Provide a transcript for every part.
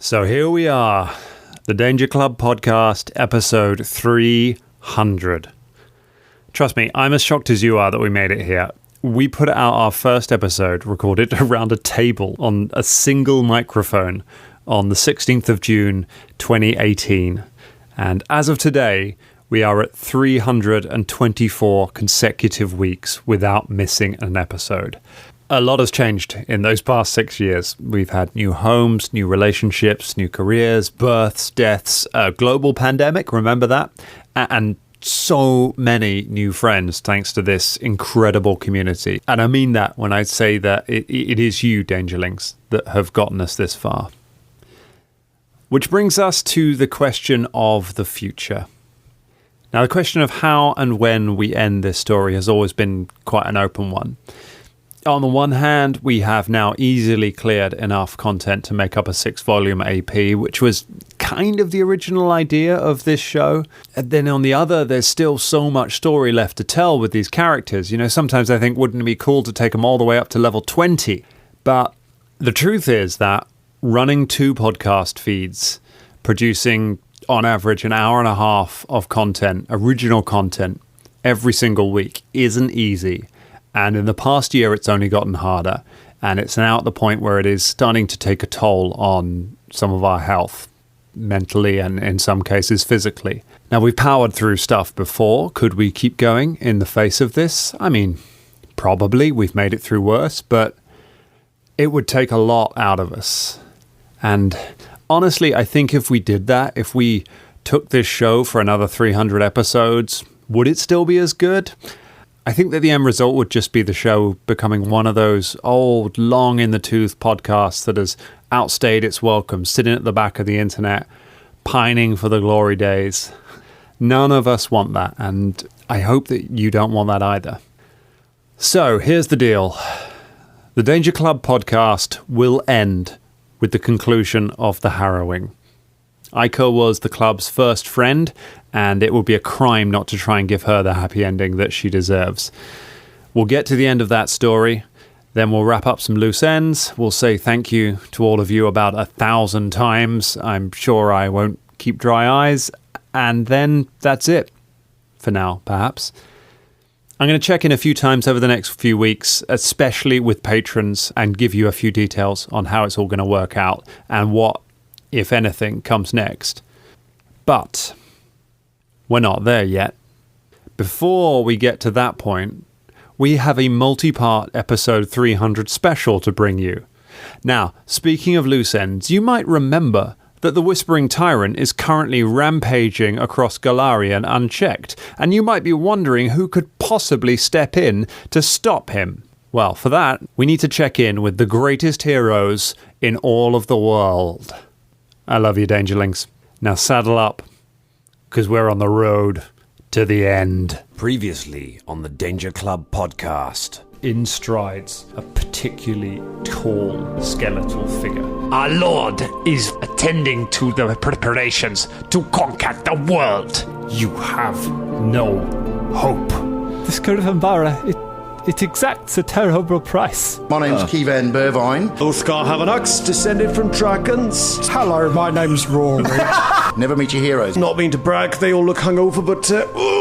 So here we are, the Danger Club podcast, episode 300. Trust me, I'm as shocked as you are that we made it here. We put out our first episode, recorded around a table on a single microphone on the 16th of June, 2018. And as of today, we are at 324 consecutive weeks without missing an episode. A lot has changed in those past 6 years. We've had new homes, new relationships, new careers, births, deaths, a global pandemic, remember that? And so many new friends thanks to this incredible community. And I mean that when I say that it is you, Dangerlings, that have gotten us this far. Which brings us to the question of the future. Now, the question of how and when we end this story has always been quite an open one. On the one hand, we have now easily cleared enough content to make up a 6-volume AP, which was kind of the original idea of this show. And then on the other, there's still so much story left to tell with these characters. You know, sometimes I think, wouldn't it be cool to take them all the way up to level 20? But the truth is that running 2 podcast feeds, producing on average an hour and a half of content, original content, every single week isn't easy. And in the past year, it's only gotten harder. And it's now at the point where it is starting to take a toll on some of our health, mentally and in some cases physically. Now, we've powered through stuff before. Could we keep going in the face of this? I mean, probably. We've made it through worse, but it would take a lot out of us. And honestly, I think if we did that, if we took this show for another 300 episodes, would it still be as good? I think that the end result would just be the show becoming one of those old, long-in-the-tooth podcasts that has outstayed its welcome, sitting at the back of the internet, pining for the glory days. None of us want that, and I hope that you don't want that either. So, here's the deal. The Danger Club podcast will end with the conclusion of the harrowing. Aiko was the club's first friend, and it would be a crime not to try and give her the happy ending that she deserves. We'll get to the end of that story, then we'll wrap up some loose ends. We'll say thank you to all of you about 1,000 times. I'm sure I won't keep dry eyes, and then that's it. For now, perhaps. I'm going to check in a few times over the next few weeks, especially with patrons, and give you a few details on how it's all going to work out and what, if anything, comes next. But we're not there yet. Before we get to that point, we have a multi-part episode 300 special to bring you. Now, speaking of loose ends, you might remember that the Whispering Tyrant is currently rampaging across Galarian unchecked, and you might be wondering who could possibly step in to stop him. Well, for that, we need to check in with the greatest heroes in all of the world. I love you, Dangerlings. Now saddle up, because we're on the road to the end. Previously on the Danger Club podcast. In strides a particularly tall skeletal figure. Our Lord is attending to the preparations to conquer the world. You have no hope. This Curvambara, it exacts a terrible price. My name's Kevin Burvine. Oscar Havanax, descended from dragons. Hello, my name's Rory. Never meet your heroes. Not mean to brag, they all look hungover, but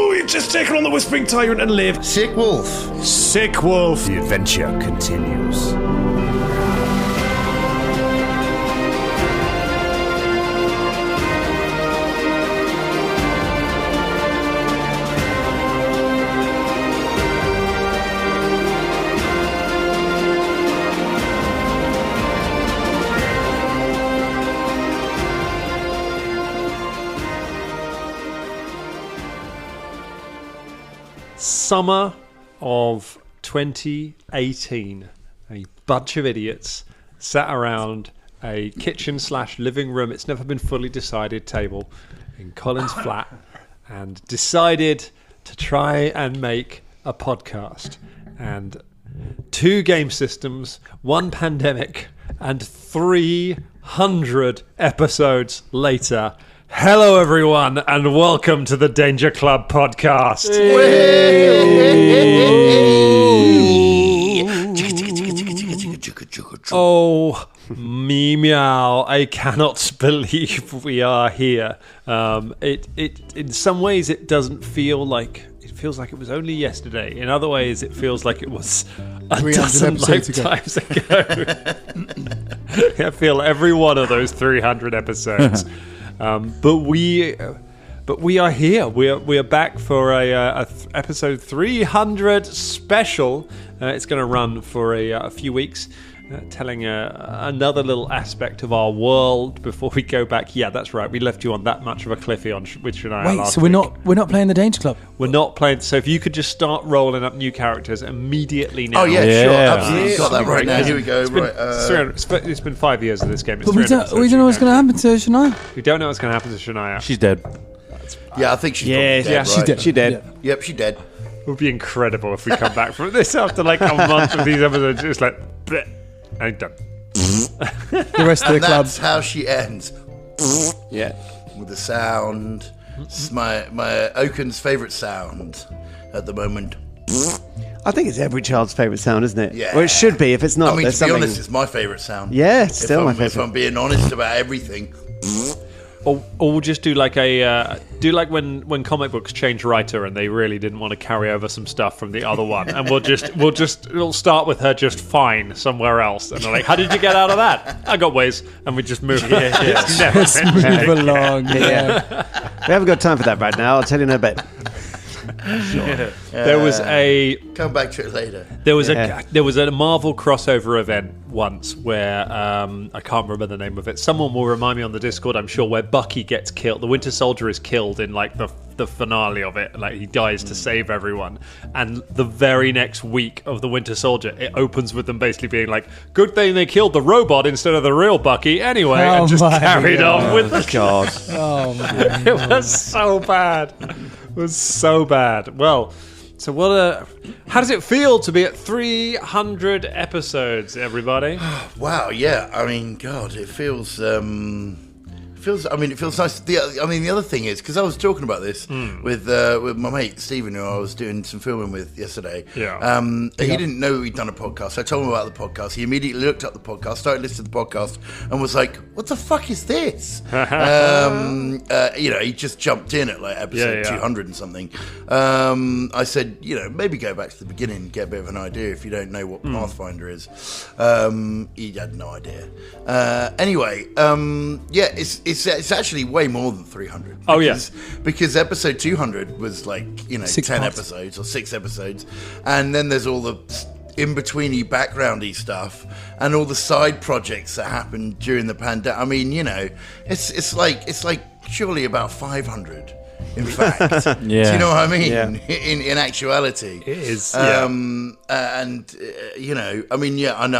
we've just taken on the Whispering Tyrant and live. Sickwolf. Sickwolf. The adventure continues. Summer of 2018, a bunch of idiots sat around a kitchen/living room, it's never been fully decided, table in Collins Flat and decided to try and make a podcast. And 2 game systems, 1 pandemic, and 300 episodes later. Hello, everyone, and welcome to the Danger Club podcast. Oh Meow, I cannot believe we are here. It in some ways it doesn't feel like it feels like it was only yesterday. In other ways it feels like it was a dozen lifetimes ago. I feel every one of those 300 episodes. But we are here. We are back for a episode 300 special. It's going to run for a few weeks. Telling another little aspect of our world before we go back. Yeah, that's right. We left you on that much of a cliffy with Shania Wait, last so week. we're not playing the Danger Club? We're not playing. So if you could just start rolling up new characters immediately now. Oh yeah, sure, absolutely. Got that right Great. now. Here we go. It's been 5 years of this game. It's But we don't know what's going to happen to Shania. We don't know what's going to happen to Shania. She's dead. Yeah, I think she's probably dead, she's right? dead. She dead. Yeah. Yep, she's dead. It would be incredible if we come back from this after like a month of these episodes. Just like, bleh, and done. The rest of the And club. that's how she ends. Yeah. With the sound. It's my Oaken's favourite sound at the moment. I think it's every child's favourite sound, isn't it? Yeah. Well, it should be. If it's not, I mean, there's to be something. honest, it's my favourite sound. Yeah, it's still my favourite. If I'm being honest about everything. Or we'll just do like when comic books change writer and they really didn't want to carry over some stuff from the other one, and it'll start with her just fine somewhere else, and they're like, how did you get out of that? I got ways, and we just move. Let's move along. Yeah. We haven't got time for that right now. I'll tell you in a bit. There was a Come back to it later. there was a Marvel crossover event once where I can't remember the name of it. Someone will remind me on the Discord, I'm sure, where Bucky gets killed. The Winter Soldier is killed in like the finale of it. Like he dies to save everyone. And the very next week of the Winter Soldier, it opens with them basically being like, "Good thing they killed the robot instead of the real Bucky." Anyway, and just carried on with the God. Oh, my It was so bad. It was so bad. Well, so how does it feel to be at 300 episodes, everybody? Wow, yeah. I mean, God, it feels nice. The other thing is, because I was talking about this with my mate Stephen, who I was doing some filming with yesterday. Yeah. He didn't know we'd done a podcast. I told him about the podcast. He immediately looked up the podcast, started listening to the podcast, and was like, "What the fuck is this?" He just jumped in at like episode 200 and something. I said, maybe go back to the beginning, get a bit of an idea if you don't know what Pathfinder is. He had no idea. Anyway, it's actually way more than 300. Oh, yeah. Because episode 200 was like, 6 10 parts. episodes or 6 episodes. And then there's all the in-betweeny, backgroundy stuff and all the side projects that happened during the pandemic. I mean, it's like surely about 500. In fact, Yeah. do you know what I mean? Yeah. In actuality, It is. I know.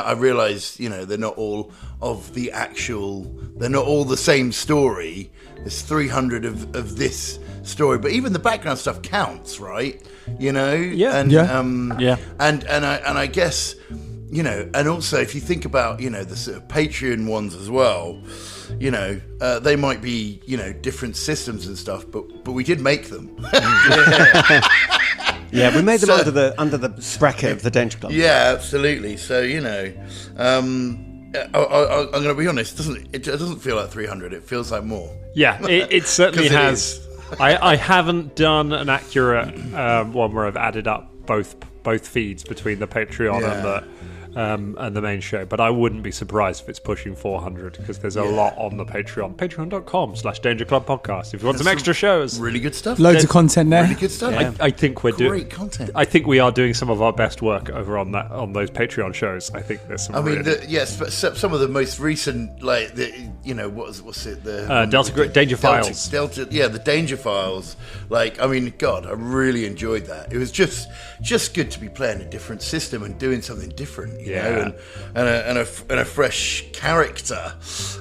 I realise, they're not all of the actual. They're not all the same story. There's 300 of this story, but even the background stuff counts, right? Yeah. And, Yeah. And I guess, and also if you think about, the sort of Patreon ones as well. They might be, different systems and stuff, but we did make them. Yeah, we made them under the bracket of the Danger Club. Yeah, absolutely. So I'm going to be honest. It doesn't feel like 300. It feels like more. Yeah, it certainly 'Cause it has. is. I haven't done an accurate one where I've added up both feeds between the Patreon and the main show, but I wouldn't be surprised if it's pushing 400 because there's a lot on the Patreon. Patreon.com/Danger Club Podcast. If you want some extra shows, Really good stuff. Loads of content there. Really good stuff. I think we're doing Great content. I think we are doing some of our best work over on those Patreon shows. I think there's some. I mean, really- yes, but some of the most recent, like what's it? The Danger Files. The Danger Files. Like, I mean, God, I really enjoyed that. It was just good to be playing a different system and doing something different, you know, and a fresh character.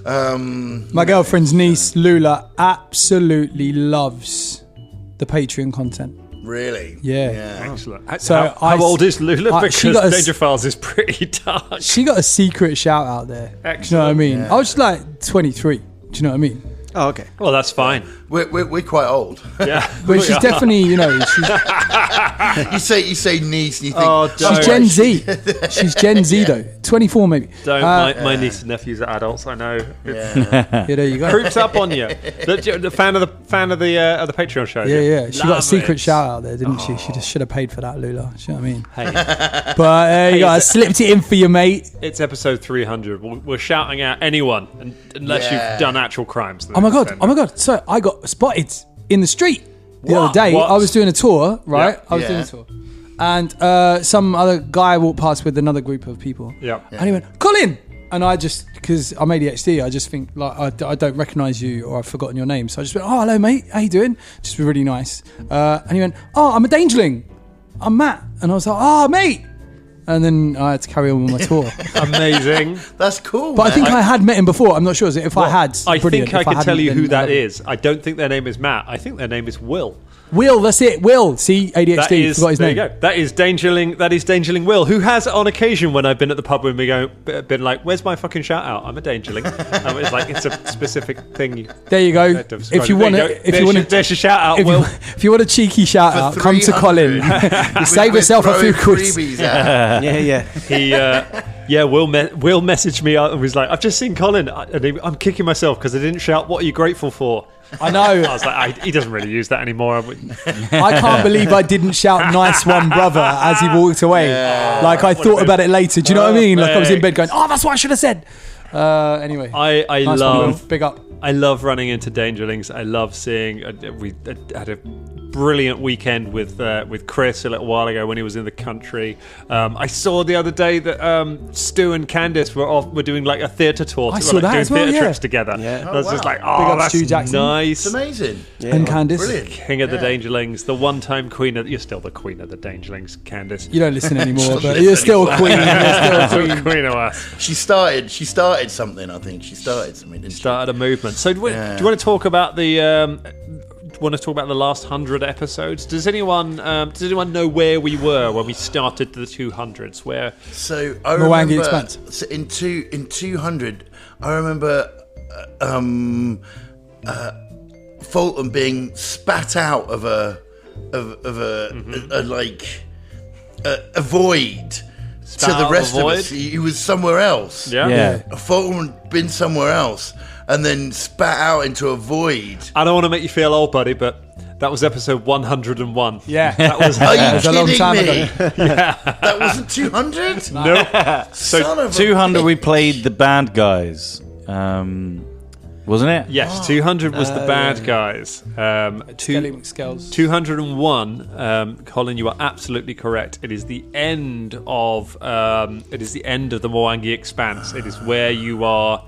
My girlfriend's niece, Lula, absolutely loves the Patreon content. Really? Yeah. Excellent. So how old is Lula? she Because got a Danger Files is pretty dark. She got a secret shout out there. Do you know what I mean? Yeah. I was just like 23. Do you know what I mean? Oh, okay. Well, that's fine. We're quite old. Yeah. But she's definitely, she's, you say niece, and you think she's Gen Z. She's Gen Z though. 24 maybe. Don't my niece and nephews are adults. I know. Yeah, there you go. Creeps up on you. The fan of the Patreon show. Yeah. She got a secret shout out there, didn't she? She just should have paid for that, Lula. You know what I mean? Hey. But there you go. I slipped it in for you, mate. It's episode 300. We're shouting out anyone unless you've done actual crimes. Oh my god! So I got spotted in the street the other day. What? I was doing a tour, right? Yeah. I was doing a tour, and some other guy walked past with another group of people. Yeah. And he went, "Colin," and I just, because I'm ADHD, I just think like I don't recognise you or I've forgotten your name, so I just went, "Oh, hello, mate. How you doing?" Just really nice. And he went, "Oh, I'm a Dangerling. I'm Matt," and I was like, "Oh, mate." And then I had to carry on with my tour. Amazing. That's cool. But I think I had met him before. I'm not sure. If I had, I think I can tell you who that is. is. I don't think their name is Matt. I think their name is Will. Will, that's it. Will. See, ADHD. Forgot his name. There you go. That is Dangerling Will, who has on occasion when I've been at the pub with me been like, "Where's my fucking shout out? I'm a Dangerling." It's like it's a specific thing. There you go. If you want to, there's your shout out, Will. If you want a cheeky shout out, come to Colin. You save yourself a few quid. Will Will messaged me and was like, "I've just seen Colin. I'm kicking myself because I didn't shout. What are you grateful for?" I know. I was like, he doesn't really use that anymore. I can't believe I didn't shout "nice one, brother" as he walked away. Like I thought about it later. Do you know what I mean? Like I was in bed going, "Oh, that's what I should have said." Anyway, I nice love big up. I love running into Dangerlings. I love seeing. We had a brilliant weekend with Chris a little while ago when he was in the country. I saw the other day that Stu and Candice were doing like a theatre tour. I saw that doing as well, theatre trips together. Yeah. I was just like, that's Stu Jackson. nice. It's amazing. Yeah. And Candice. Brilliant. King of the Dangerlings, the one-time queen of... You're still the queen of the Dangerlings, Candice. You don't listen anymore, but you're still a queen. You're still a queen of us. She started something, I think. She started something, didn't she? Started a movement. So do you want to talk about the... want to talk about the last 100 episodes? Does anyone know where we were when we started the 200s? Where? So I remember so in 200, I remember Fulton being spat out of a void. To the rest of us, he was somewhere else. Yeah. Fulton had been somewhere else. And then spat out into a void. I don't want to make you feel old, buddy, but that was episode 101. Yeah. That was Are you a long kidding time me? ago. Yeah. That wasn't 200? No. So 200 we played the bad guys. Wasn't it? Yes, 200 was the bad guys. Skelly McSkells. 201, Colin, you are absolutely correct. It is the end of the Mwangi Expanse. It is where you are.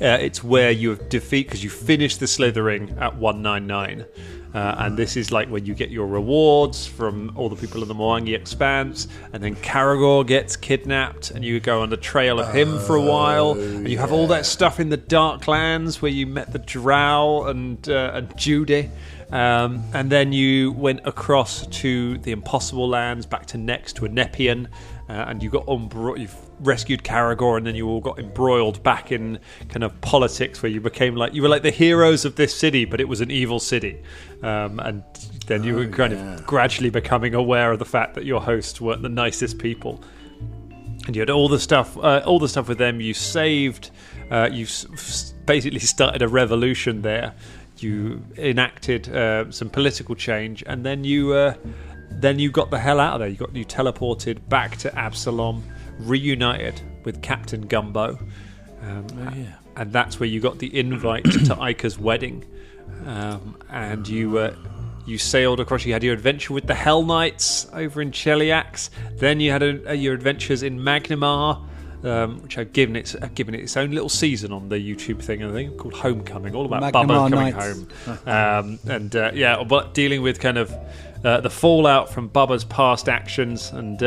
It's where you have defeat because you finish the slithering at 199. And this is like when you get your rewards from all the people in the Mwangi Expanse, and then Karagor gets kidnapped, and you go on the trail of him for a while, and you have all that stuff in the Darklands where you met the Drow and Judy, and then you went across to the Impossible Lands, back to Nex to a Nepean, and you got you've rescued Karagor, and then you all got embroiled back in kind of politics where you were like the heroes of this city, but it was an evil city. And then you were kind of gradually becoming aware of the fact that your hosts weren't the nicest people. And you had all the stuff with them. You saved, you basically started a revolution there. You enacted some political change, and then you got the hell out of there. You teleported back to Absalom, reunited with Captain Gumbo, and that's where you got the invite to Ica's wedding, and you sailed across. You had your adventure with the Hell Knights over in Cheliax. Then you had your adventures in Magnimar, which I've given it its own little season on the YouTube thing, I think, called Homecoming, all about Magnimar Bubba coming home, but dealing with kind of the fallout from Bubba's past actions and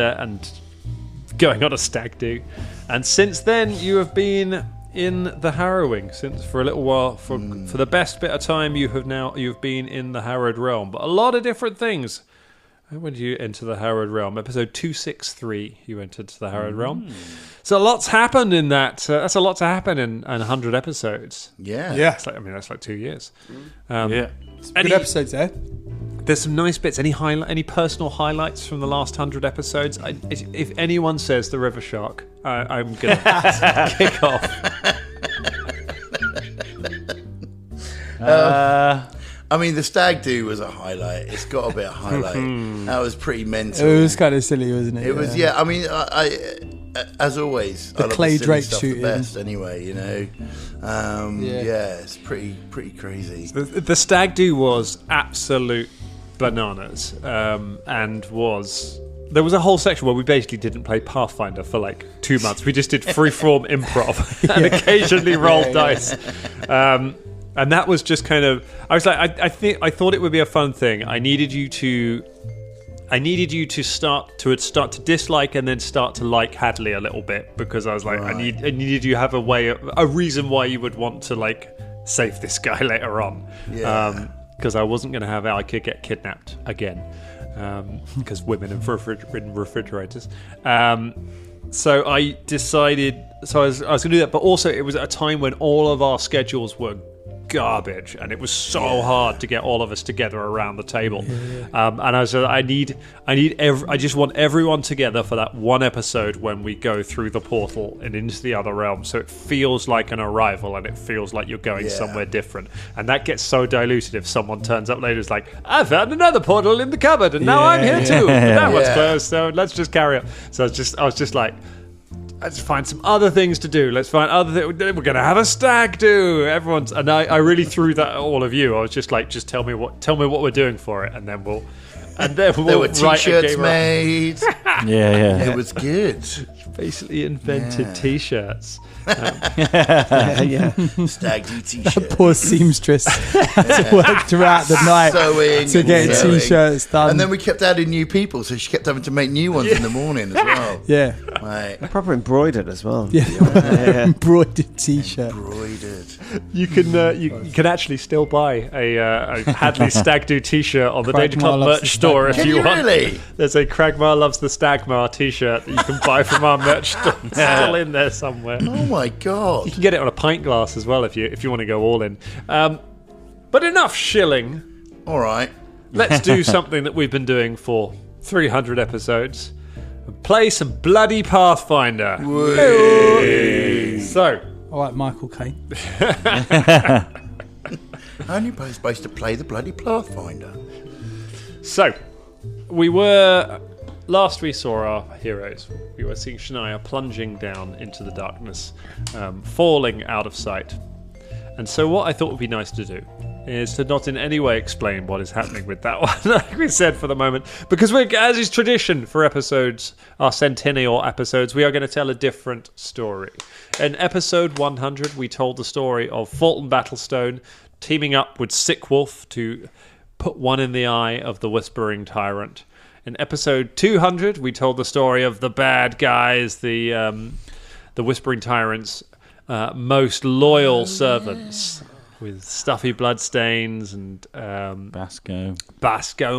going on a stag do. And since then, you have been in the Harrowing for a little while. For the best bit of time, you've been in the Harrowed Realm, but a lot of different things When did you enter the Harrowed Realm? Episode 263, you entered the Harrowed Realm. So lots happened in that. That's a lot to happen in 100 episodes. Yeah. That's like 2 years. Yeah. Good episodes there. There's some nice bits. Any personal highlights from the last 100 episodes? If anyone says the River Shark, I'm going to kick off. I mean, the stag do was a highlight. It's got to be a highlight. That was pretty mental. It was kind of silly, wasn't it? It was, yeah. I mean, I as always, I love clay the silly drake stuff shooting. the best. Anyway, yeah, it's pretty crazy. The stag do was absolute bananas, and there was a whole section where we basically didn't play Pathfinder for like 2 months. We just did freeform improv and occasionally rolled dice. And that was just kind of. I was like, I thought it would be a fun thing. I needed you to start to dislike and then start to like Hadley a little bit, because I was like, I needed you to have a reason why you would want to like save this guy later on. Yeah. Because I wasn't going to have Alka get kidnapped again, because women in refrigerators. So I decided. So I was going to do that, but also it was at a time when all of our schedules were garbage, and it was so hard to get all of us together around the table. And I was I just want everyone together for that one episode when we go through the portal and into the other realm, so it feels like an arrival and it feels like you're going somewhere different. And that gets so diluted if someone turns up later and is like, I found another portal in the cupboard and now I'm here too, but that one's closed, so let's just carry on. So I was just like, let's find some other things to do. Let's find other things. We're going to have a stag do. And I really threw that at all of you. I was just like, just tell me what we're doing for it, and then we'll there were t-shirts made. Yeah. It was good. Basically invented t-shirts. Stag do t-shirt. Poor seamstress had to work throughout the night to get t-shirts done. And then we kept adding new people, so she kept having to make new ones in the morning as well. Yeah. Right. Proper embroidered as well. Embroidered t-shirt. Embroidered. You can actually still buy a Hadley Stag Do t-shirt on the Danger Club merch store if you want. Really? There's a Cragmar Loves the Stagmar t-shirt that you can buy from our merch store. It's still in there somewhere. Oh my god! You can get it on a pint glass as well if you want to go all in. But enough shilling. All right. Let's do something that we've been doing for 300 episodes. Play some bloody Pathfinder. So, I like Michael Caine. Only supposed to play the bloody Pathfinder. So, we were. Last we saw our heroes, we were seeing Shania plunging down into the darkness, falling out of sight. And so what I thought would be nice to do is to not in any way explain what is happening with that one, like we said for the moment, because as is tradition for episodes, our centennial episodes, we are going to tell a different story. In episode 100, we told the story of Fulton Battlestone teaming up with Sickwolf to put one in the eye of the Whispering Tyrant. In episode 200, we told the story of the bad guys, the Whispering Tyrant's most loyal servants, with stuffy bloodstains and Basco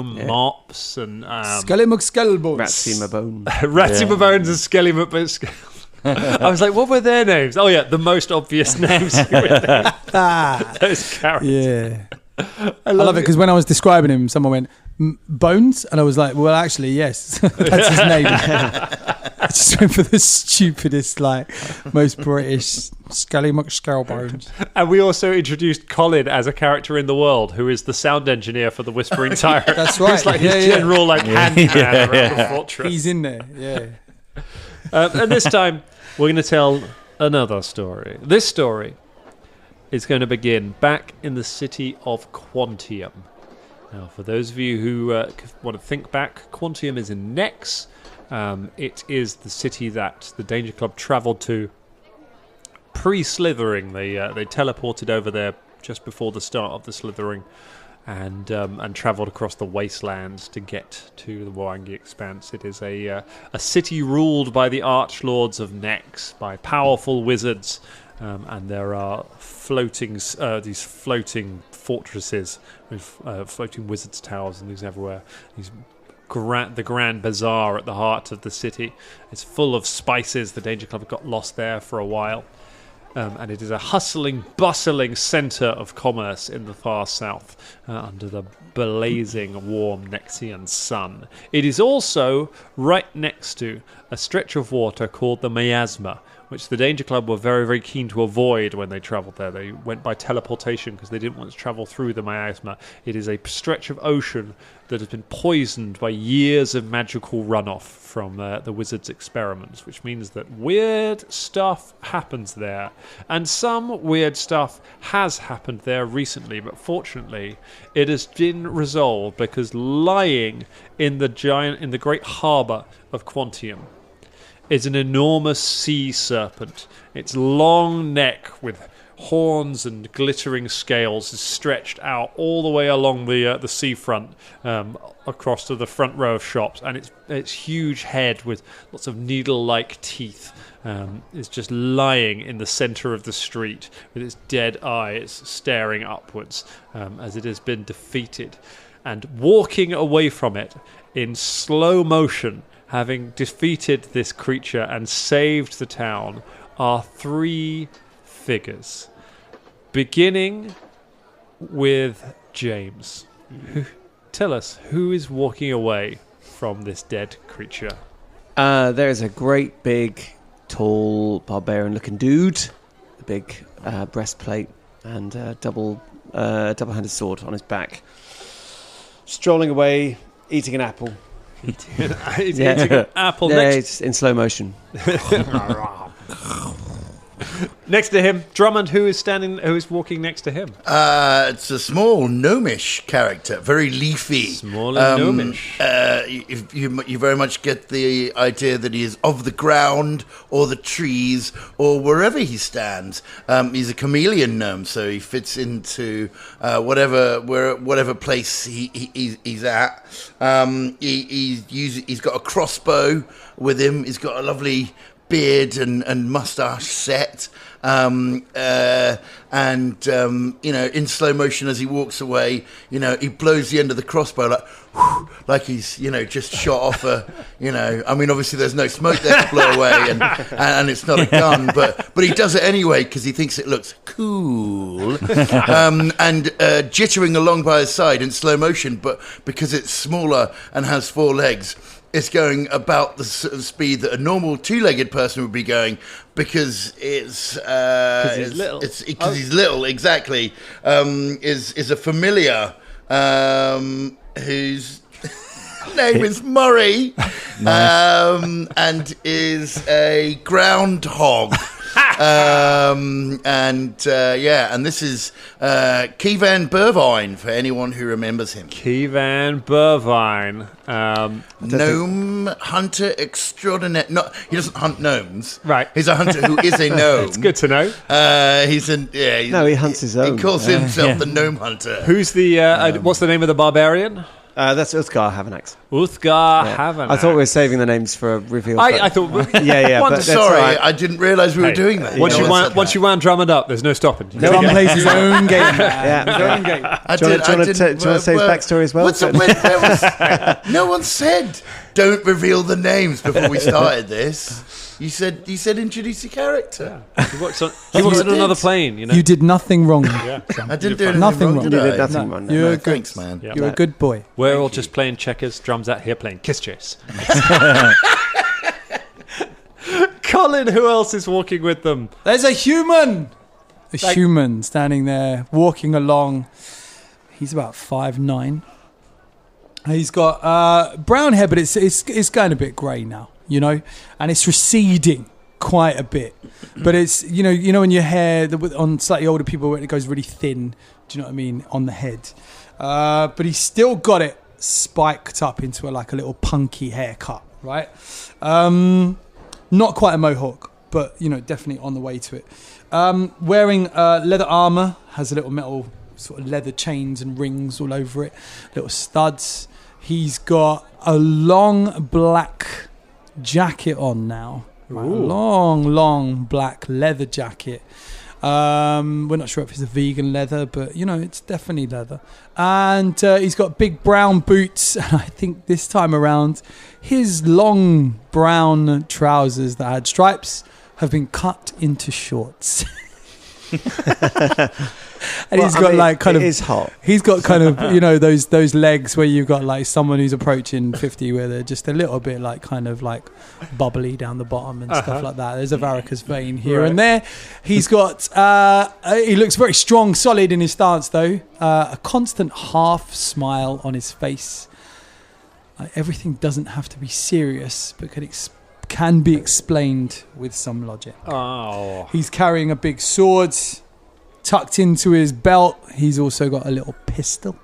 mops and Skelly McSkellbones. Ratsy Mabones. Ratsy Mabones and Skelly McSkell. I was like, what were their names? Oh yeah, the most obvious names. Those characters. Yeah. I love it because when I was describing him, someone went, Bones? And I was like, well, actually, yes. That's his name. I just went for the stupidest, most British Skelly McSkellbones. And we also introduced Colin as a character in the world who is the sound engineer for the Whispering Tyrant. That's right. He's like his general handyman around the fortress. He's in there, yeah. And this time, we're going to tell another story. This story is going to begin back in the city of Quantium. Now, for those of you who want to think back, Quantium is in Nex. It is the city that the Danger Club travelled to pre-slithering. They teleported over there just before the start of the slithering, and travelled across the wastelands to get to the Warangi Expanse. It is a city ruled by the Archlords of Nex, by powerful wizards. And there are these floating fortresses with floating wizards' towers and things everywhere. These the grand bazaar at the heart of the city. It's full of spices. The Danger Club got lost there for a while. And it is a hustling, bustling centre of commerce in the far south, under the blazing, warm Nexian sun. It is also right next to a stretch of water called the Miasma, which the Danger Club were very, very keen to avoid when they travelled there. They went by teleportation because they didn't want to travel through the miasma. It is a stretch of ocean that has been poisoned by years of magical runoff from the wizard's experiments, which means that weird stuff happens there. And some weird stuff has happened there recently, but fortunately it has been resolved because lying in the great harbour of Quantium is an enormous sea serpent. Its long neck with horns and glittering scales is stretched out all the way along the seafront, across to the front row of shops, and its huge head with lots of needle-like teeth is just lying in the centre of the street with its dead eyes staring upwards as it has been defeated. And walking away from it in slow motion, having defeated this creature and saved the town, are 3 figures. Beginning with James. Tell us, who is walking away from this dead creature? There is a great, big, tall, barbarian-looking dude, a big breastplate and a double-handed sword on his back, strolling away, eating an apple. He's eating an apple it's in slow motion. Next to him, Drummond, who is walking next to him? It's a small gnomish character, very leafy. Small and gnomish. You very much get the idea that he is of the ground or the trees or wherever he stands. He's a chameleon gnome, so he fits into whatever place he's at. He's got a crossbow with him. He's got a lovely beard and mustache set, in slow motion as he walks away, he blows the end of the crossbow like he's just shot off obviously there's no smoke there to blow away, and it's not a gun, but he does it anyway because he thinks it looks cool, and jittering along by his side in slow motion, but because it's smaller and has 4 legs, it's going about the sort of speed that a normal 2-legged person would be going, because he's little. It's because he's little, exactly. Is a familiar whose name is Murray, and is a groundhog. And this is Keyvan Burvine, for anyone who remembers him. Keyvan Burvine, gnome hunter extraordinaire. He doesn't hunt gnomes, right? He's a hunter who is a gnome. It's good to know. He hunts his own. He calls himself the gnome hunter. Who's the? What's the name of the barbarian? That's Uthgar Havanax. Havanax. I thought we were saving the names for a reveal. I thought. But sorry, right. I didn't realise we were doing that. Once you wound Drummond up, there's no stopping. No one plays his own game. His own game. Do you want to say his backstory as well? No one said don't reveal the names before we started this. You said introduce your character. Yeah. He works on another plane. You did nothing wrong. I didn't do nothing wrong. Did You I? did nothing wrong. You're good. Thanks, man. Yeah. You're a good boy. We're all just playing checkers. Drums out here playing Kiss Chase. Colin, who else is walking with them? There's a human. Human standing there, walking along. He's about 5'9". He's got brown hair, but it's going a bit grey now, and it's receding quite a bit. But it's when your hair on slightly older people, when it goes really thin, do you know what I mean, on the head. But he's still got it spiked up into a little punky haircut, right? Not quite a mohawk, but definitely on the way to it. Wearing leather armor, has a little metal sort of leather chains and rings all over it, little studs. He's got a long black jacket on now. Right? A long black leather jacket. We're not sure if it's a vegan leather, but it's definitely leather. And he's got big brown boots. And I think this time around, his long brown trousers that had stripes have been cut into shorts. And he's got it is hot. He's got kind of those legs where you've got like someone who's approaching 50 where they're just a little bit bubbly down the bottom and stuff like that. There's a varicose vein here and there. He's got he looks very strong, solid in his stance though. A constant half smile on his face. Everything doesn't have to be serious, but can be explained with some logic. He's carrying a big sword tucked into his belt. He's also got a little pistol,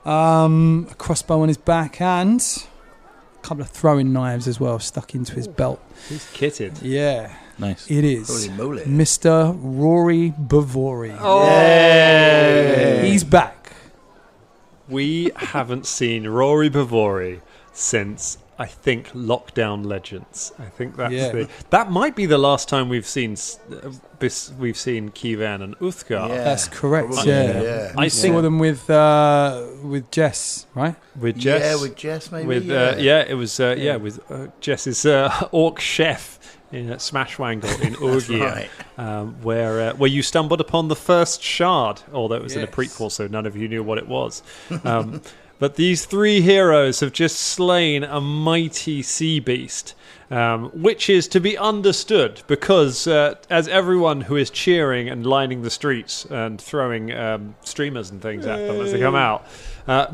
a crossbow on his back, and a couple of throwing knives as well stuck into his belt. He's kitted. Yeah. Nice. It is Holy moly. Mr. Rory Bavori. Oh. Yay. He's back. We haven't seen Rory Bavori since, I think, Lockdown Legends. I think that might be the last time we've seen Kivan and Uthgar. Yeah. That's correct. Probably, yeah. I saw them with Jess, right? With Jess. Yeah, with Jess maybe. It was with Jess's orc chef in Smashwangle in Orgia, where you stumbled upon the first shard, although it was in a prequel, so none of you knew what it was. But these three heroes have just slain a mighty sea beast, which is to be understood because, as everyone who is cheering and lining the streets and throwing streamers and things at them as they come out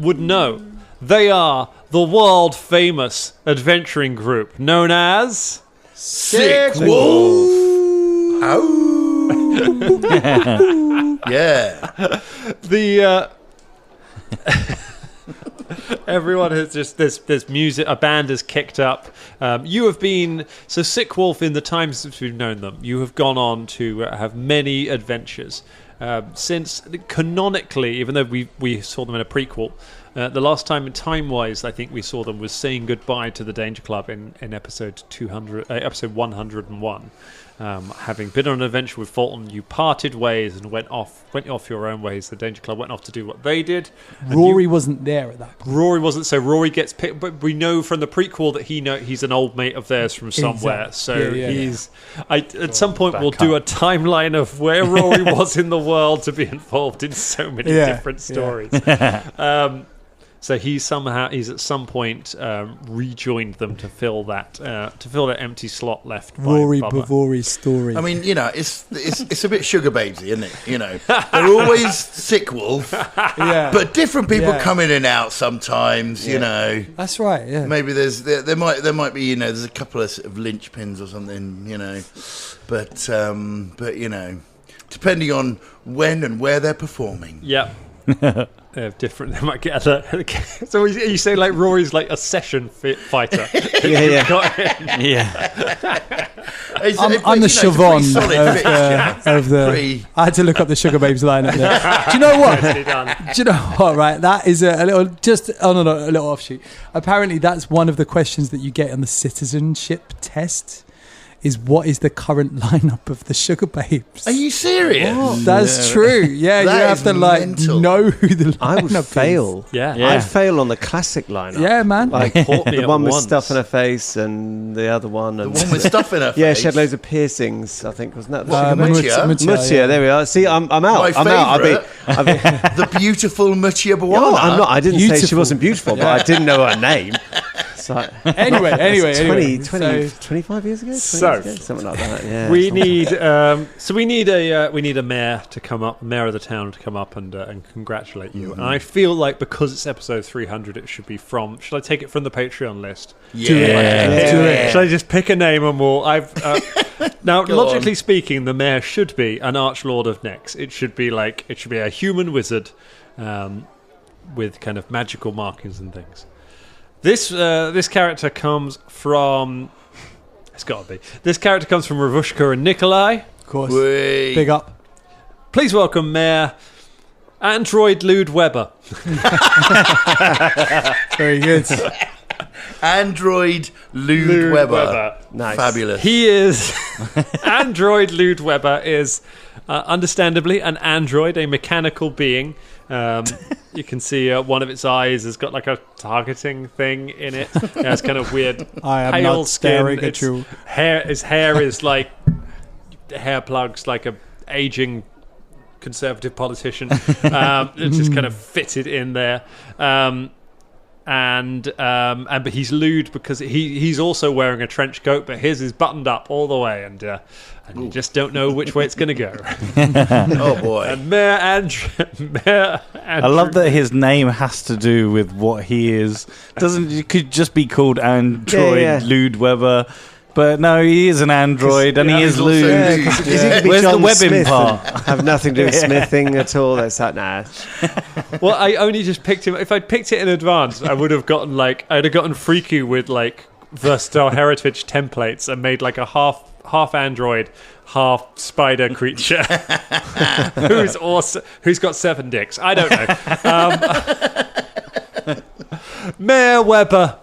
would know, they are the world-famous adventuring group known as Sickwolf. Yeah. Everyone has just this music. A band is kicked up. You have been Sickwolf in the times since we've known them. You have gone on to have many adventures since canonically, even though we saw them in a prequel. The last time, time-wise, I think we saw them was saying goodbye to the Danger Club in episode 101. Having been on an adventure with Fulton, you parted ways and went off your own ways. The Danger Club went off to do what they did. Rory wasn't there at that point. Rory wasn't, so Rory gets picked, but we know from the prequel that he's an old mate of theirs from somewhere. Exactly. So at some point we'll do a timeline of where Rory was in the world to be involved in so many different stories. So he's at some point rejoined them to fill that empty slot left by Rory Bubba. Bavori's story. I mean, it's a bit sugar babesy, isn't it? They're always Sickwolf, but different people come in and out sometimes. That's right. Yeah, maybe there might be there's a couple of sort of linchpins or something. But depending on when and where they're performing. Yeah. Different. They might get other. So you say like Rory's like a session fighter. I'm the Siobhan of the. I had to look up the Sugar Babes lineup there. Do you know what? Do you know what? Right, that is a little offshoot. Apparently, that's one of the questions that you get on the citizenship test. Is what is the current lineup of the Sugar Babes? Are you serious? Oh, that's true. Yeah, you have to know who the lineup I would fail. is. Yeah, I'd fail on the classic lineup. Yeah, man. Like the one with stuff in her face and the other one. The one with stuff in her face? Yeah, she had loads of piercings, I think. Wasn't that Mutia, there we are. See, I'm out. My favourite, the beautiful Mutia Bawana. No, I'm not. I didn't say she wasn't beautiful, but I didn't know her name. So, anyway, 25 years ago? Something like that. Yeah. We need a mayor to come up, mayor of the town to come up and congratulate you. And I feel like because it's episode 300, it should be from. Should I take it from the Patreon list? Yeah. Should I just pick a name and we'll? Now, logically speaking, the mayor should be an Archlord of Nex. It should be a human wizard with kind of magical markings and things. This character comes from. It's got to be. This character comes from Ravushka and Nikolai. Of course. Big up. Please welcome Mayor Android Lude Weber. Very good. Android Lude Weber. Nice. Fabulous. He is Android Lude Weber is understandably an android, a mechanical being. You can see one of its eyes has got like a targeting thing in it. It's kind of weird. I am pale not staring skin. at you. His hair is like hair plugs, like a aging conservative politician. It's just kind of fitted in there. But he's lewd because he's also wearing a trench coat, but his is buttoned up all the way, and you just don't know which way it's going to go. Oh boy! And Mayor Andrew. I love that his name has to do with what he is. It could just be called Android Lude Weber. But no, he is an android, and he is lewd. Where's the webbing part? Have nothing to do with smithing at all. That's like, nah. Well, I only just picked him. If I'd picked it in advance, I would have gotten I'd have gotten freaky with versatile heritage templates and made like a half android, half spider creature who's got 7 dicks. I don't know. Mayor Weber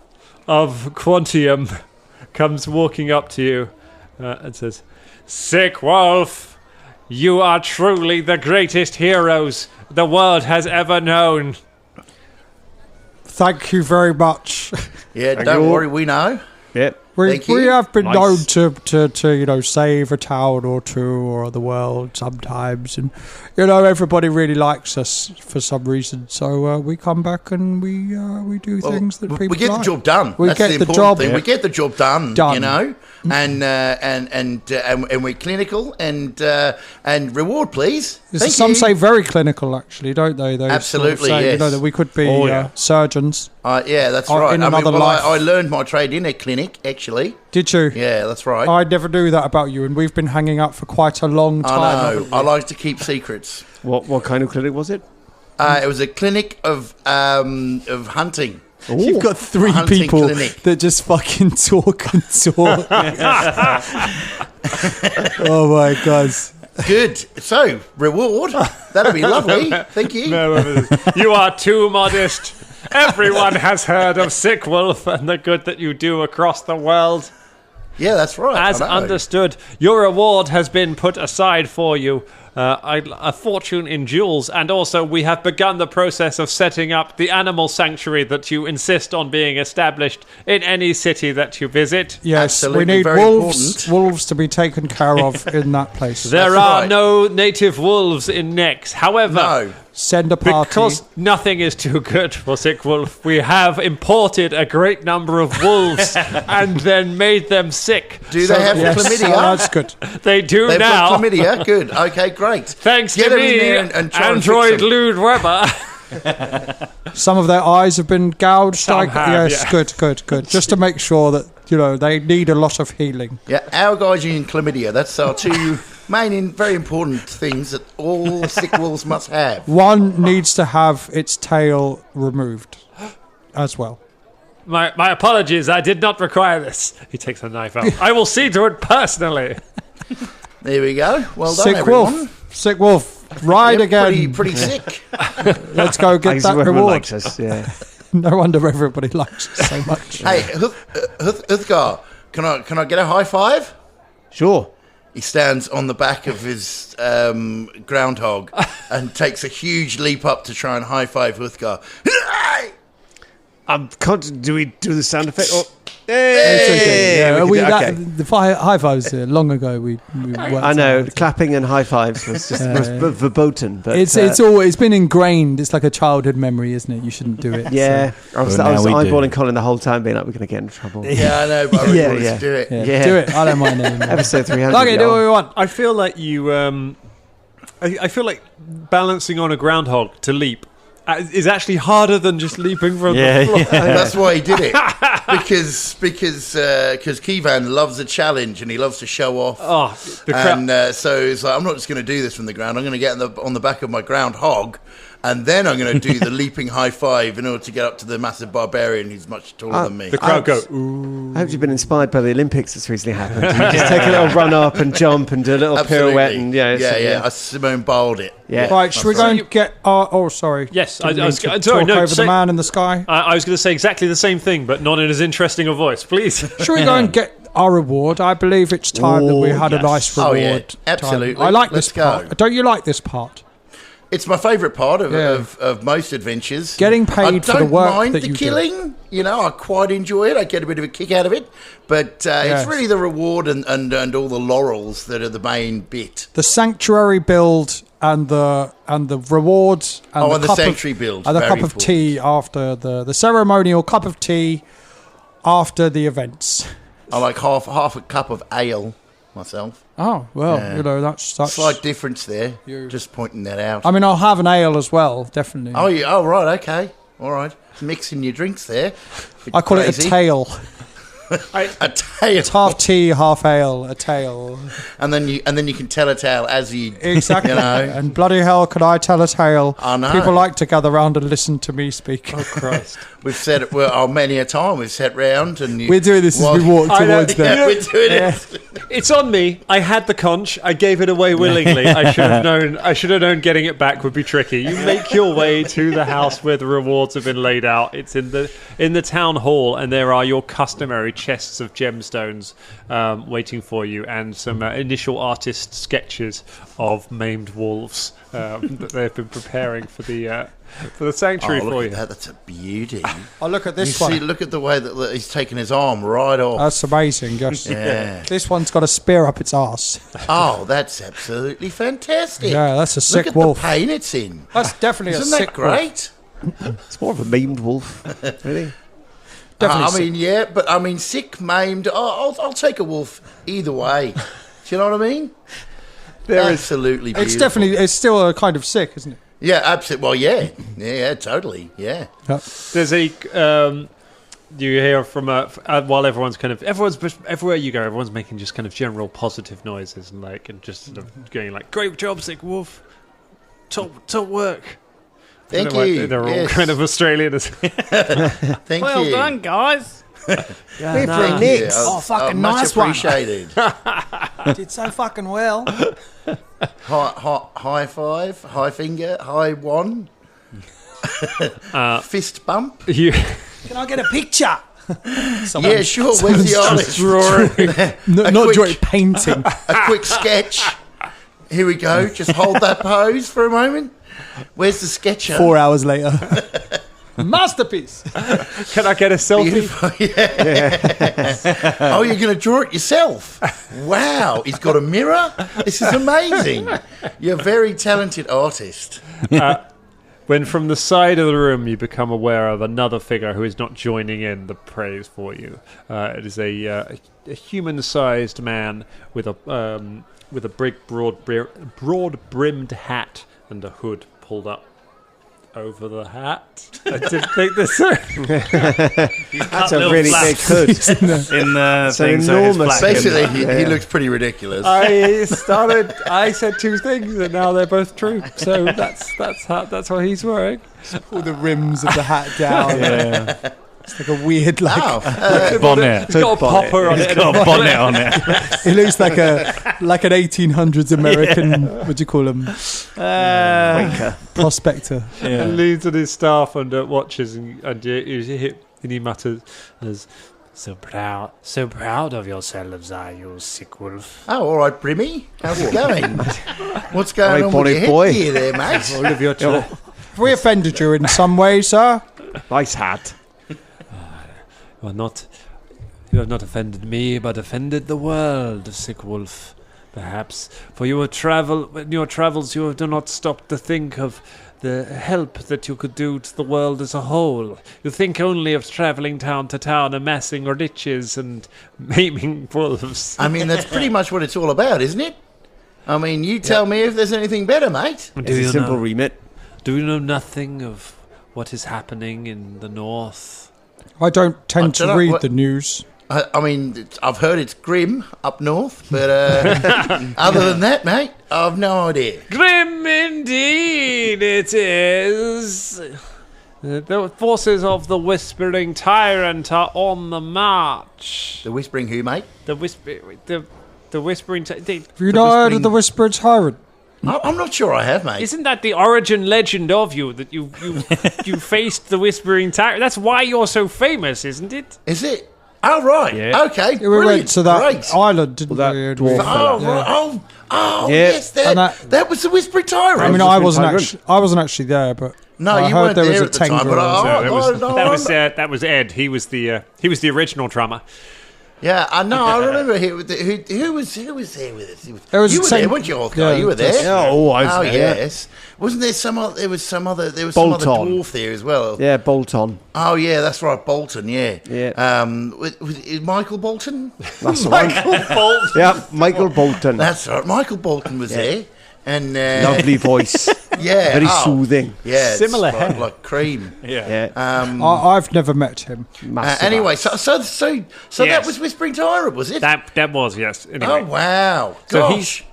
of Quantium comes walking up to you and says, "Sickwolf, you are truly the greatest heroes the world has ever known." Thank you very much. Yeah, don't worry, we know. Yep. We have been known to save a town or two or the world sometimes, and everybody really likes us for some reason. So we come back and we do things that people we get like. the job done. That's the important thing. We get the job done. And we're clinical and reward, please. Some say very clinical, actually, don't they? They absolutely, sort of say, yes. That we could be surgeons. Yeah, that's right. I learned my trade in a clinic, actually. Did you? Yeah, that's right. I never knew that about you, and we've been hanging out for quite a long time. I know. I like to keep secrets. What kind of clinic was it? It was a clinic of hunting. Ooh. You've got 3 people that just fucking talk and talk. Oh my God. Good. So, reward. That'd be lovely. Thank you. You are too modest. Everyone has heard of Sickwolf and the good that you do across the world. Yeah, that's right. As understood, your reward has been put aside for you. A fortune in jewels, and also we have begun the process of setting up the animal sanctuary that you insist on being established in any city that you visit. Yes, absolutely, we need very wolves to be taken care of in that place. There are no native wolves in Nex. However, send a party. Because nothing is too good for Sickwolf, we have imported a great number of wolves and then made them sick. Do they have chlamydia? That's good. They do They've now. got chlamydia? Good. Okay, great. Thanks to me, Android Lude Weber. Some of their eyes have been gouged. Good. Just to make sure that, they need a lot of healing. Yeah, our gouging and chlamydia. That's our 2 main and very important things that all sick wolves must have. One needs to have its tail removed as well. My apologies, I did not require this. He takes a knife out. I will see to it personally. There we go. Well done, everyone. Sickwolf, ride again. Pretty sick. Let's go get that reward. Likes us, yeah. No wonder everybody likes us so much. Hey, Huthgar, can I get a high five? Sure. He stands on the back of his groundhog and takes a huge leap up to try and high five Huthgar. Do we do the sound effect? Hey! The high fives long ago. We I know clapping and high fives was just verboten, but it's been ingrained. It's like a childhood memory, isn't it? You shouldn't do it. Yeah, I was eyeballing Colin the whole time, being like, we're going to get in trouble. Yeah, I know, but I really want us to do it. Yeah. Do it. I don't mind it. Episode 300. Okay, do what we want. I feel like you. I feel like balancing on a groundhog to leap is actually harder than just leaping from the floor. Yeah. That's why he did it. Because Kevan loves a challenge and he loves to show off. So it's like, I'm not just going to do this from the ground. I'm going to get on the back of my groundhog and then I'm going to do the leaping high five in order to get up to the massive barbarian who's much taller than me. The crowd go, ooh. I hope you've been inspired by the Olympics that's recently happened. You just take a little run up and jump and do a little pirouette. And, I Simone Bowled it. Yeah. Right, should we go and get sorry. Yes, I Didn't was mean to sorry, talk no, over say- the man in the sky. I was going to say exactly the same thing, but not in as interesting a voice, please. Should we go and get our reward? I believe it's time that we had a nice reward. Oh, yeah, absolutely. I like Let's this part. go. Don't you like this part? It's my favourite part of most adventures. Getting paid for the work I don't mind that the you killing. do. You know, I quite enjoy it. I get a bit of a kick out of it. But it's really the reward and all the laurels that are the main bit. The sanctuary build and the rewards and the sanctuary build. And the Very cup of important. tea after the ceremonial cup of tea after the events. I like half a cup of ale myself. Oh, well, that's Slight difference there. Just pointing that out. I mean, I'll have an ale as well, definitely. Oh, yeah. Oh, right. Okay. All right. Mixing your drinks there. I call it a tail. A tail. It's half tea, half ale, a tail. And then you can tell a tale as you Exactly. You know. And bloody hell, could I tell a tale? I know. People like to gather round and listen to me speak. Oh, Christ. We've said it many a time. We've sat round and We're doing this as we walk towards them. Yeah, we're doing it. It's on me. I had the conch. I gave it away willingly. I should have known. I should have known getting it back would be tricky. You make your way to the house where the rewards have been laid out. It's in the town hall, and there are your customary chests of gemstones waiting for you, and some initial artist sketches of maimed wolves that they've been preparing for the sanctuary for look you. at that. That's a beauty. Oh, look at this you one. see, look at the way that he's taken his arm right off. That's amazing. Just Yeah. This one's got a spear up its arse. Oh, that's absolutely fantastic. Yeah, that's a sick look wolf. Look at the pain it's in. That's definitely Isn't a that sick great? It's more of a maimed wolf, really. Definitely sick, maimed. I'll take a wolf either way. Do you know what I mean? Absolutely beautiful. It's still a kind of sick, isn't it? Yeah, absolutely. Well, yeah, totally, yeah. There's a you hear from while everywhere you go, everyone's making just kind of general positive noises and just sort of going like, "Great job, Sickwolf! Top work." Thank you. They're all kind of Australian. Thank well you. done, guys. Thank you. Oh, fucking much nice one. appreciated. Did so fucking well. High five, high finger, high one, fist bump. Can I get a picture? Yeah, sure. Where's the artist? Drawing. Not painting. A quick sketch. Here we go. Just hold that pose for a moment. Where's the sketcher? 4 hours later. Masterpiece. Can I get a selfie? Beautiful, yeah. Oh, you're going to draw it yourself? Wow. He's got a mirror? This is amazing. You're a very talented artist. When from the side of the room you become aware of another figure who is not joining in the praise for you. It is a human-sized man with a big, broad-brimmed hat and a hood pulled up over the hat. I didn't think this. That's a really big hood. In the So thing, enormous. Basically, he looks pretty ridiculous. I said two things and now they're both true. So that's what he's wearing. Pull the rims of the hat down. Yeah. It's like a weird, bonnet. It's got a popper on it. It's got a bonnet on it. It looks like an 1800s American. What do you call him? Prospector. Yeah. And leans on his staff and watches, and he mutters, "So proud of yourselves, are you, Sickwolf?" Oh, all right, Brimmy. How's it going? What's going on with your boy. headgear there, mate? All of your Have we offended you in some way, sir? Nice hat. You have not offended me, but offended the world, Sickwolf. Perhaps, for in your travels, you have not stopped to think of the help that you could do to the world as a whole. You think only of travelling town to town, amassing riches and maiming wolves. I mean, that's pretty much what it's all about, isn't it? I mean, you tell me if there's anything better, mate. It's a simple remit. Do you know nothing of what is happening in the north? I don't tend to read the news. I mean, I've heard it's grim up north, but other than that, mate, I've no idea. Grim indeed it is. The forces of the Whispering Tyrant are on the march. The Whispering who, mate? The Whispering Tyrant. Have you not heard of the Whispering Tyrant? I'm not sure I have, mate. Isn't that the origin legend of you, that you faced the Whispering Tyrant? That's why you're so famous, isn't it? Is it? Oh, right. Yeah. Okay. We went to that island, didn't we? Right. Oh, Yeah. yes. That was the Whispering Tyrant. I mean, I wasn't actually there, but No, I you heard weren't there was there a at the time, Tengu. but That was Ed. He was the original drummer. Yeah, I know. I remember who was there with us? There was You a were there, Tengu- weren't you, Oscar? Yeah, You were there. Yeah, oh, I was there. Yes. Wasn't there some other? There was some other Bolton. dwarf there as well. Yeah, Bolton. Oh yeah, that's right, Bolton. Yeah. Yeah. Is Michael Bolton? That's the one. Bolton. Yeah, Michael Bolton. That's right. Michael Bolton was there, and Lovely voice. yeah, Very soothing. Yeah, Similar it's hair. like cream. Yeah. I've never met him. Massive Anyway, ass. so that Yes. was Whispering Tyrant, was it? That was, yes. Anyway. Oh wow! So Gosh.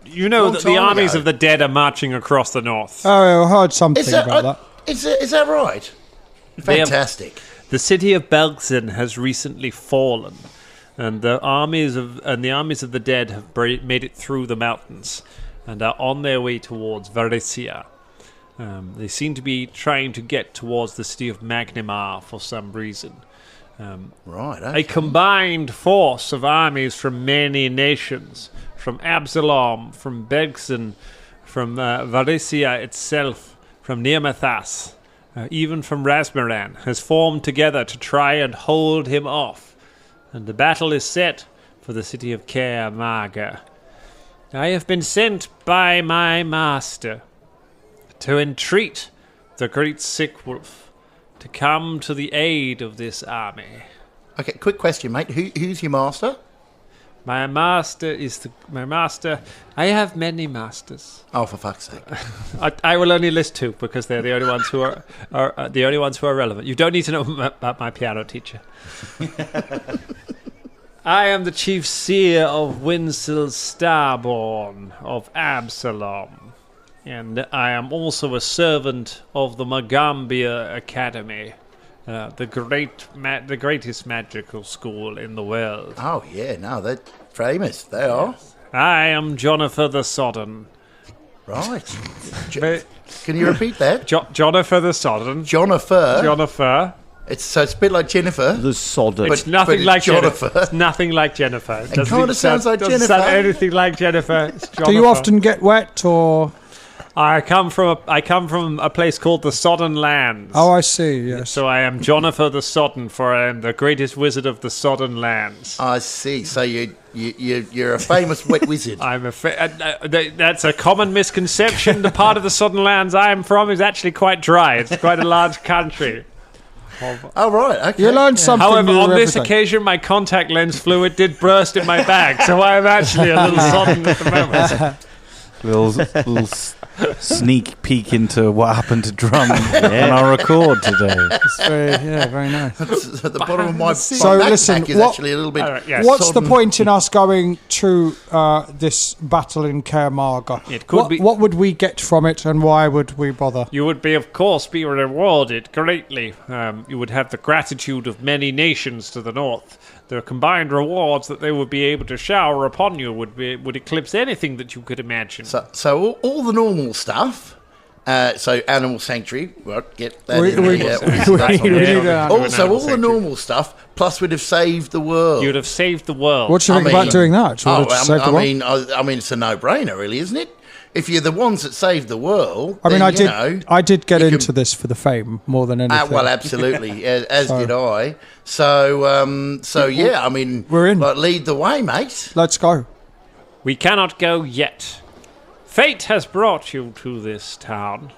you know Long that the time armies ago. of the dead are marching across the north. Oh, I heard something Is that, about that. is that right? They have- Fantastic. The city of Bugden has recently fallen, and the armies of the dead have made it through the mountains and are on their way towards Varisia. They seem to be trying to get towards the city of Magnimar for some reason. Right. A Okay. combined force of armies from many nations, from Absalom, from Bugden, from Varisia itself, from Nirmathas, even from Rasmaran, has formed together to try and hold him off. And the battle is set for the city of Kaer Maga. I have been sent by my master to entreat the great Sickwolf to come to the aid of this army. Okay. Quick question, mate. Who's your master? My master. I have many masters. Oh, for fuck's sake! I will only list two because they're the only ones who are the only ones who are relevant. You don't need to know about my piano teacher. I am the chief seer of Winsel's Starborn of Absalom, and I am also a servant of the Magambia Academy, the greatest magical school in the world. Oh yeah, no, they're famous. They are. I am Jonathan the Sodden. Right. But- Can you repeat that? Jonathan the Sodden. Jonather. It's a bit like Jennifer. The Sodden. It's nothing but like it's Jennifer. Jonather. It's nothing like Jennifer. It It kind of sounds like doesn't Jennifer. sound anything like Jennifer. It's Do you Jonathan. often get wet, or? I come from a place called the Sodden Lands. Oh, I see. Yes. So I am Jonathan the Sodden, for I am the greatest wizard of the Sodden Lands. I see. So you're a famous wet wizard. I'm that's a common misconception. The part of the Sodden Lands I am from is actually quite dry. It's quite a large country. Oh right. Okay. You learn something However, new on every this day. occasion, my contact lens fluid did burst in my bag, so I am actually a little sodden at the moment. Little sneak peek into what happened to drum on our record today. It's very nice. It's at the bottom of my So, backpack listen, is what- actually a little bit. All right, yes. What's the sodden. point in us going to this battle in Kaer Maga? It could be- What would we get from it, and why would we bother? You would be, of course, be rewarded greatly. You would have the gratitude of many nations to the north. The combined rewards that they would be able to shower upon you would eclipse anything that you could imagine. So all the normal stuff. So animal sanctuary. Well, get that. We- in we- there. we- Obviously, that's we on need there. that. Also, all the normal stuff. Plus, we'd have saved the world. You'd have saved the world. What do you think about doing that? Do you want to save the world? I mean, it's a no-brainer, really, isn't it? If you're the ones that saved the world, I mean, then, I did get you into can- this for the fame more than anything. well, absolutely, as did I. So yeah, I mean, We're in. Like, lead the way, mate. Let's go. We cannot go yet. Fate has brought you to this town,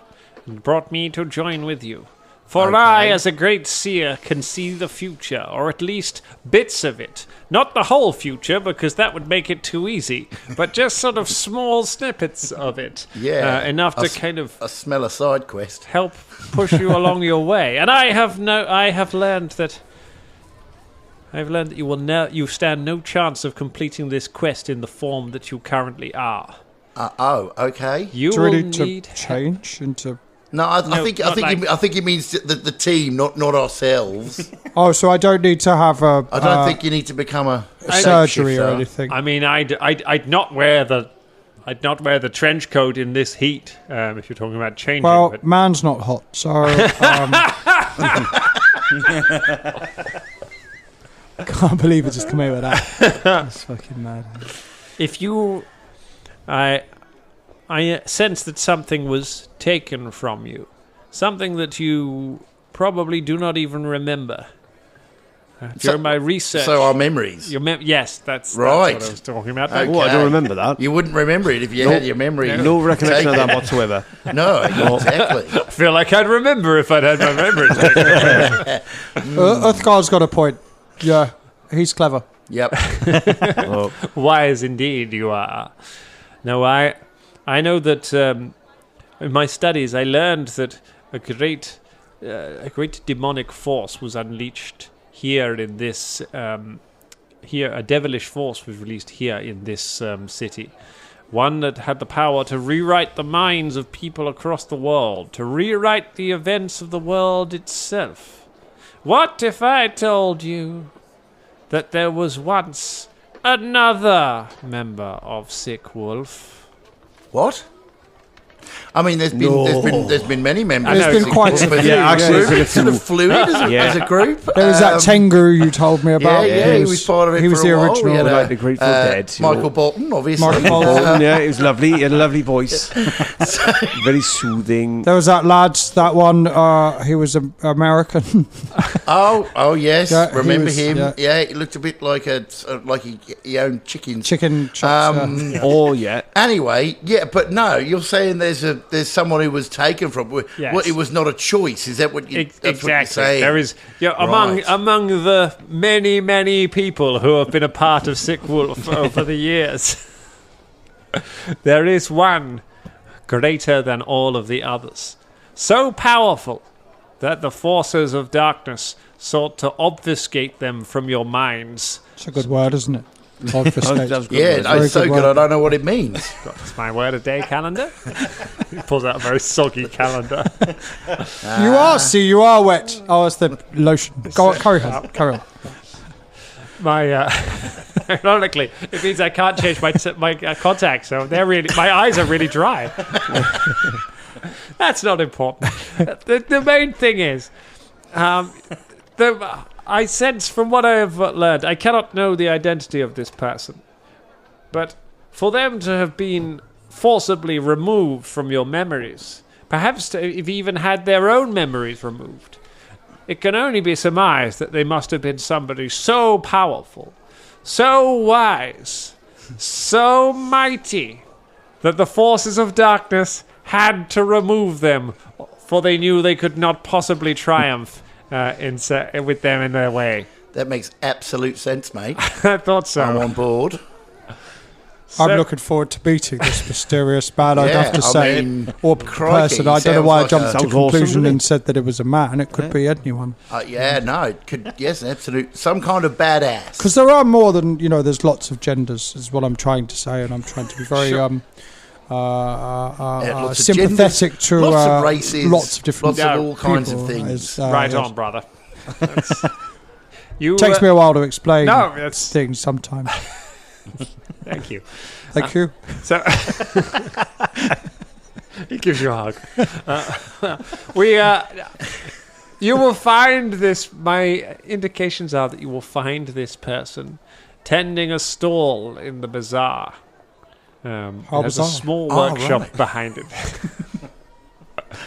and brought me to join with you. For I, as a great seer, can see the future, or at least bits of it. Not the whole future, because that would make it too easy, but just sort of small snippets of it. Yeah, enough to kind of a smell a side quest. help push you along your way. And I have learned that I've learned that you stand no chance of completing this quest in the form that you currently are. Okay. You Do will we need to need change into... No, I think he means the team, not ourselves. Oh, so I don't need to have a... I don't think you need to become a surgery or shapeshifter. anything. I mean, I'd not wear the trench coat in this heat. If you're talking about changing. Well, but man's not hot, so... Can't believe it just came out with that. That's fucking mad. if you, I sense that something was taken from you, something that you probably do not even remember. During my research, So our memories. Yes, that's Right. what I was talking about. Okay. Oh, I don't remember that. You wouldn't remember it if you had your memory. No recollection of taken. that whatsoever. No, exactly. I feel like I'd remember if I'd had my memories taken. Uthgar's got a point. Yeah, he's clever. Yep. Wise indeed you are. Now, I know that in my studies I learned that a great demonic force was unleashed here in this... here, a devilish force was released here in this city. One that had the power to rewrite the minds of people across the world, to rewrite the events of the world itself. What if I told you that there was once another member of Sickwolf? What? I mean, there's been many members. There's been quite a few. Yeah, actually, it's sort of fluid as a group. There was that Tengu you told me about. Yeah, he was part of it. He was for the a while. original. We had Like the Grateful Dead. Michael Bolton, obviously. Michael Bolton. Yeah, it was lovely. He had a lovely voice. Very soothing. There was that lad, that one, he was American. Oh yes, Yeah, remember he him? was- Yeah, he looked a bit like he owned chickens. Chicken chops. Oh, yeah. Anyway, yeah, but no, you're saying there's someone who was taken from. Yes. Well, it was not a choice. Is that what you? That's Exactly. what you're saying? There is Right. among the many people who have been a part of Sickwolf over the years. There is one greater than all of the others, so powerful that the forces of darkness sought to obfuscate them from your minds. It's a good word, isn't it? Obfuscate. That was good. Yeah, Very it's so good good. word. I don't know what it means. It's my word a day calendar. He pulls out a very soggy calendar. You are wet. Oh, it's the lotion. Go on, carry on. My ironically, it means I can't change my contacts, so my eyes are really dry. That's not important. The main thing is, I sense from what I have learned, I cannot know the identity of this person, but for them to have been forcibly removed from your memories, perhaps to have even had their own memories removed, it can only be surmised that they must have been somebody so powerful, so wise, so mighty, that the forces of darkness had to remove them, for they knew they could not possibly triumph with them in their way. That makes absolute sense, mate. I thought so. I'm on board. I'm looking forward to meeting this mysterious man, I'd have to I say. mean, Or crikey, person. I don't know why I sounds jumped like to Sounds conclusion awesome, and said that it was a man. It could be anyone. Yeah, no, it could. Yes, absolute. Some kind of badass. Because there are more than, there's lots of genders, is what I'm trying to say, and I'm trying to be very lots of sympathetic genders, to lots of races, lots of different lots of all kinds of people, things. Right on, brother. You Takes me a while to explain No, it's- things sometimes. Thank you. Thank you. So he gives you a hug. You will find this. My indications are that you will find this person tending a stall in the bazaar. How there's a bizarre. small Oh, workshop right. behind it.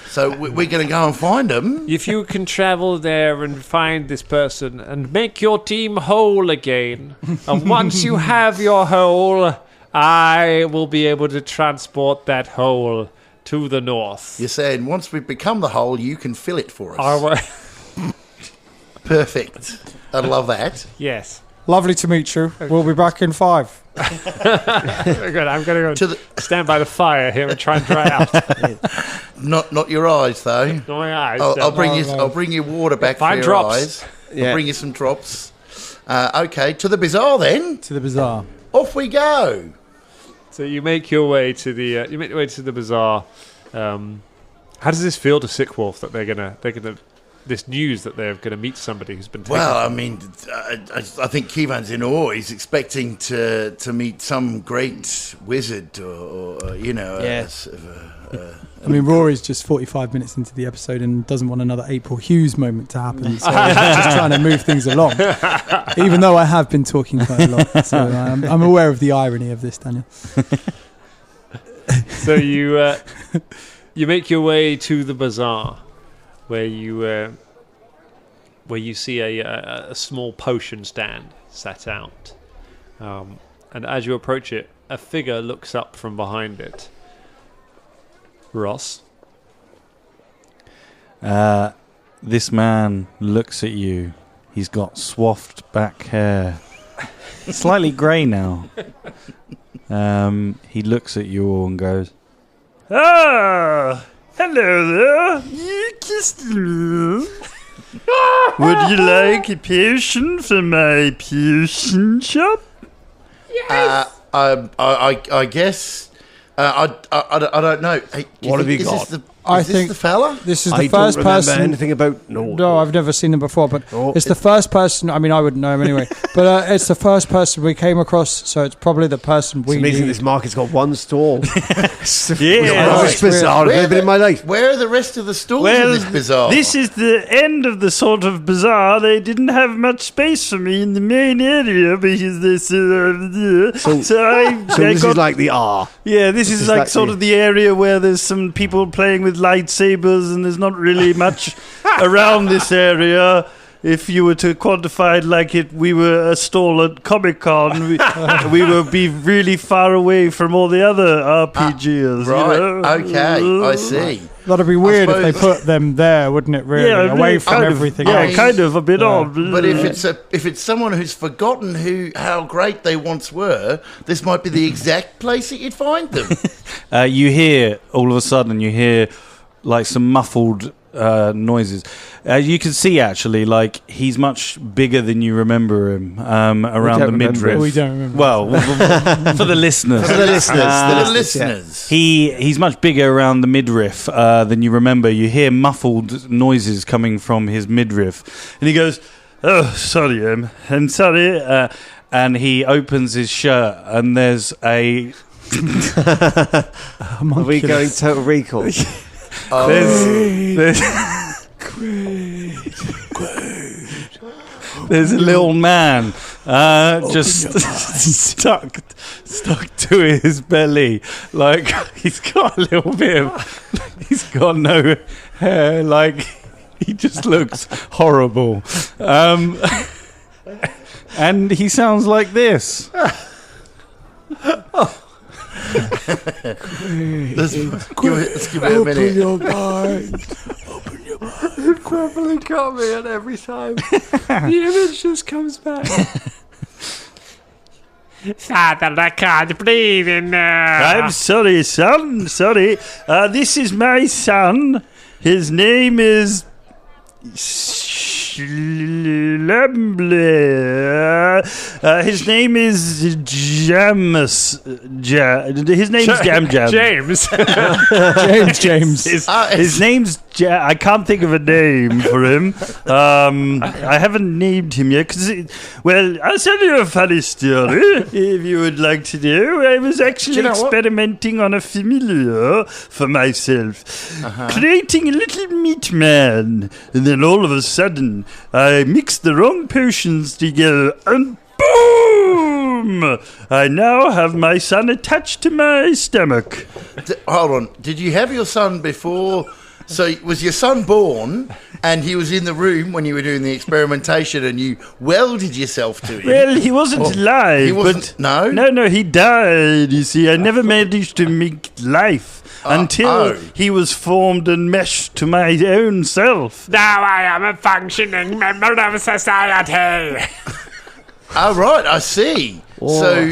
So we're going to go and find them. If you can travel there and find this person and make your team whole again, and once you have your whole, I will be able to transport that whole to the north. You're saying once we become the whole, you can fill it for us. Perfect. I love that. Yes. Lovely to meet you. We'll be back in 5. Very good. I'm going to stand by the fire here and try and dry out. Not your eyes though. My eyes. I'll bring you water back Find for your drops. eyes. I'll bring you some drops. Okay, to the bazaar then. To the bazaar. Off we go. So you make your way to the bazaar. How does this feel to Sickwolf that they're gonna this news that they're gonna meet somebody who's been taken? Well, I mean, I think Kivan's in awe. He's expecting to meet some great wizard or you know. I mean, Rory's just 45 minutes into the episode and doesn't want another April Hughes moment to happen. So he's just trying to move things along. Even though I have been talking quite a lot. So I'm aware of the irony of this, Daniel. So you make your way to the bazaar where you see a small potion stand set out. And as you approach it, a figure looks up from behind it. Ross? This man looks at you. He's got swathed back hair. Slightly grey now. He looks at you all and goes, "Ah, hello there. You kissed me. Would you like a potion from my potion shop?" Yes. I guess. I don't know. Hey, what have you got? Is this the fella? This is the first person. Anything about? No, I've never seen him before. But it's the first person. I mean, I wouldn't know him anyway. But it's the first person we came across, so it's probably the person we. It's amazing. Need. This market's got one stall. Yeah, it's bizarre. I've never been in my life. Where are the rest of the stalls in this bazaar? This is the end of the sort of bazaar. They didn't have much space for me in the main area because this. So this is like the R. Yeah, this is like sort of the area where there's some people playing with lightsabers, and there's not really much around this area. If you were to quantify it like we were a stall at Comic-Con, we would be really far away from all the other RPGs. Right, you know? Okay, I see. That'd be weird if they put them there, wouldn't it? Really, away from everything. Yeah, kind of a bit odd. But if it's someone who's forgotten how great they once were, this might be the exact place that you'd find them. you hear all of a sudden like some muffled noises. You can see actually, like he's much bigger than you remember him around the midriff. We don't remember. Well, for the listeners, he's much bigger around the midriff than you remember. You hear muffled noises coming from his midriff, and he goes, "Oh, sorry, I'm sorry." And he opens his shirt, and there's a. Are we going Total Recall? There's a little man just stuck to his belly, like he's got a little bit of, he's got no hair, like he just looks horrible, and he sounds like this. Let's give it a minute. Open your mind. Open your mind. It probably got me, and every time the image just comes back. Father, I can't breathe in there. I'm sorry, son. Sorry. This is my son. His name is his name is James. His name's Jam. James. James. His name's I can't think of a name for him. I haven't named him yet. Well, I'll tell you a funny story if you would like to know. I was actually experimenting on a familiar for myself, creating a little meat man, and then all of a sudden I mixed the wrong potions together, and boom! I now have my son attached to my stomach. Hold on. Did you have your son before? So was your son born and he was in the room when you were doing the experimentation and you welded yourself to him? Well, he wasn't alive. He wasn't? No, he died, you see. I never managed to make life until he was formed and meshed to my own self. Now I am a functioning member of society. Oh, right, I see. Oh, so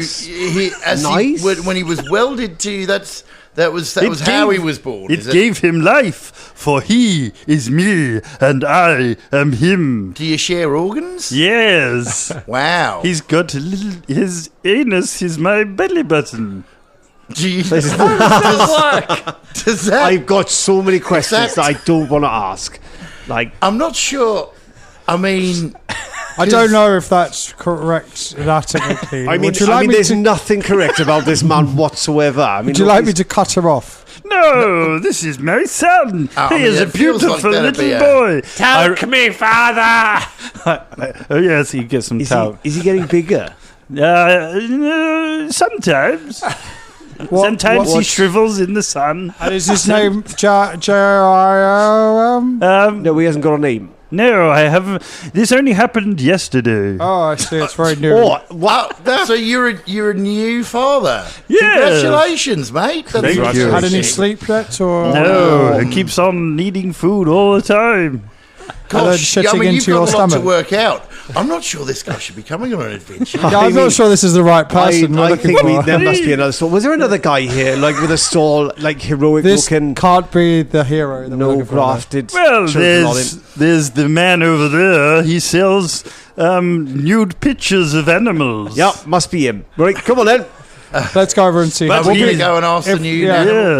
when he was welded to you, that's That was how he was born. It gave him life, for he is me and I am him. Do you share organs? Yes. Wow. He's got his anus is my belly button. Jesus. How does that work? I've got so many questions that I don't want to ask. Like, I'm not sure. I mean, I don't know if that's correct anatomically. I mean, there's nothing correct about this man whatsoever. I mean, would you like me to cut her off? No, this is my son. He is a beautiful little boy. Talc me, father! Oh, yes, he gets some talc. Is he getting bigger? Sometimes. Sometimes he shrivels in the sun. And is his name J-I-O-M? No, he hasn't got a name. No, I haven't. This only happened yesterday. Oh, I see. It's very new. So you're a new father. Yes. Congratulations, mate. Thank you. Had any sleep yet? Or no, it keeps on needing food all the time. Gosh, you've got into your a lot to stomach. work out. I'm not sure this guy should be coming on an adventure. I'm not sure this is the right person. I think there must be another stall. Was there another guy here, like with a stall, like heroic This looking? can't be the hero. that we're No looking for. grafted. Well, children on him. there's the man over there. He sells nude pictures of animals. Yep, must be him. Right, come on then. Let's go over and see. But we're going to go and ask the new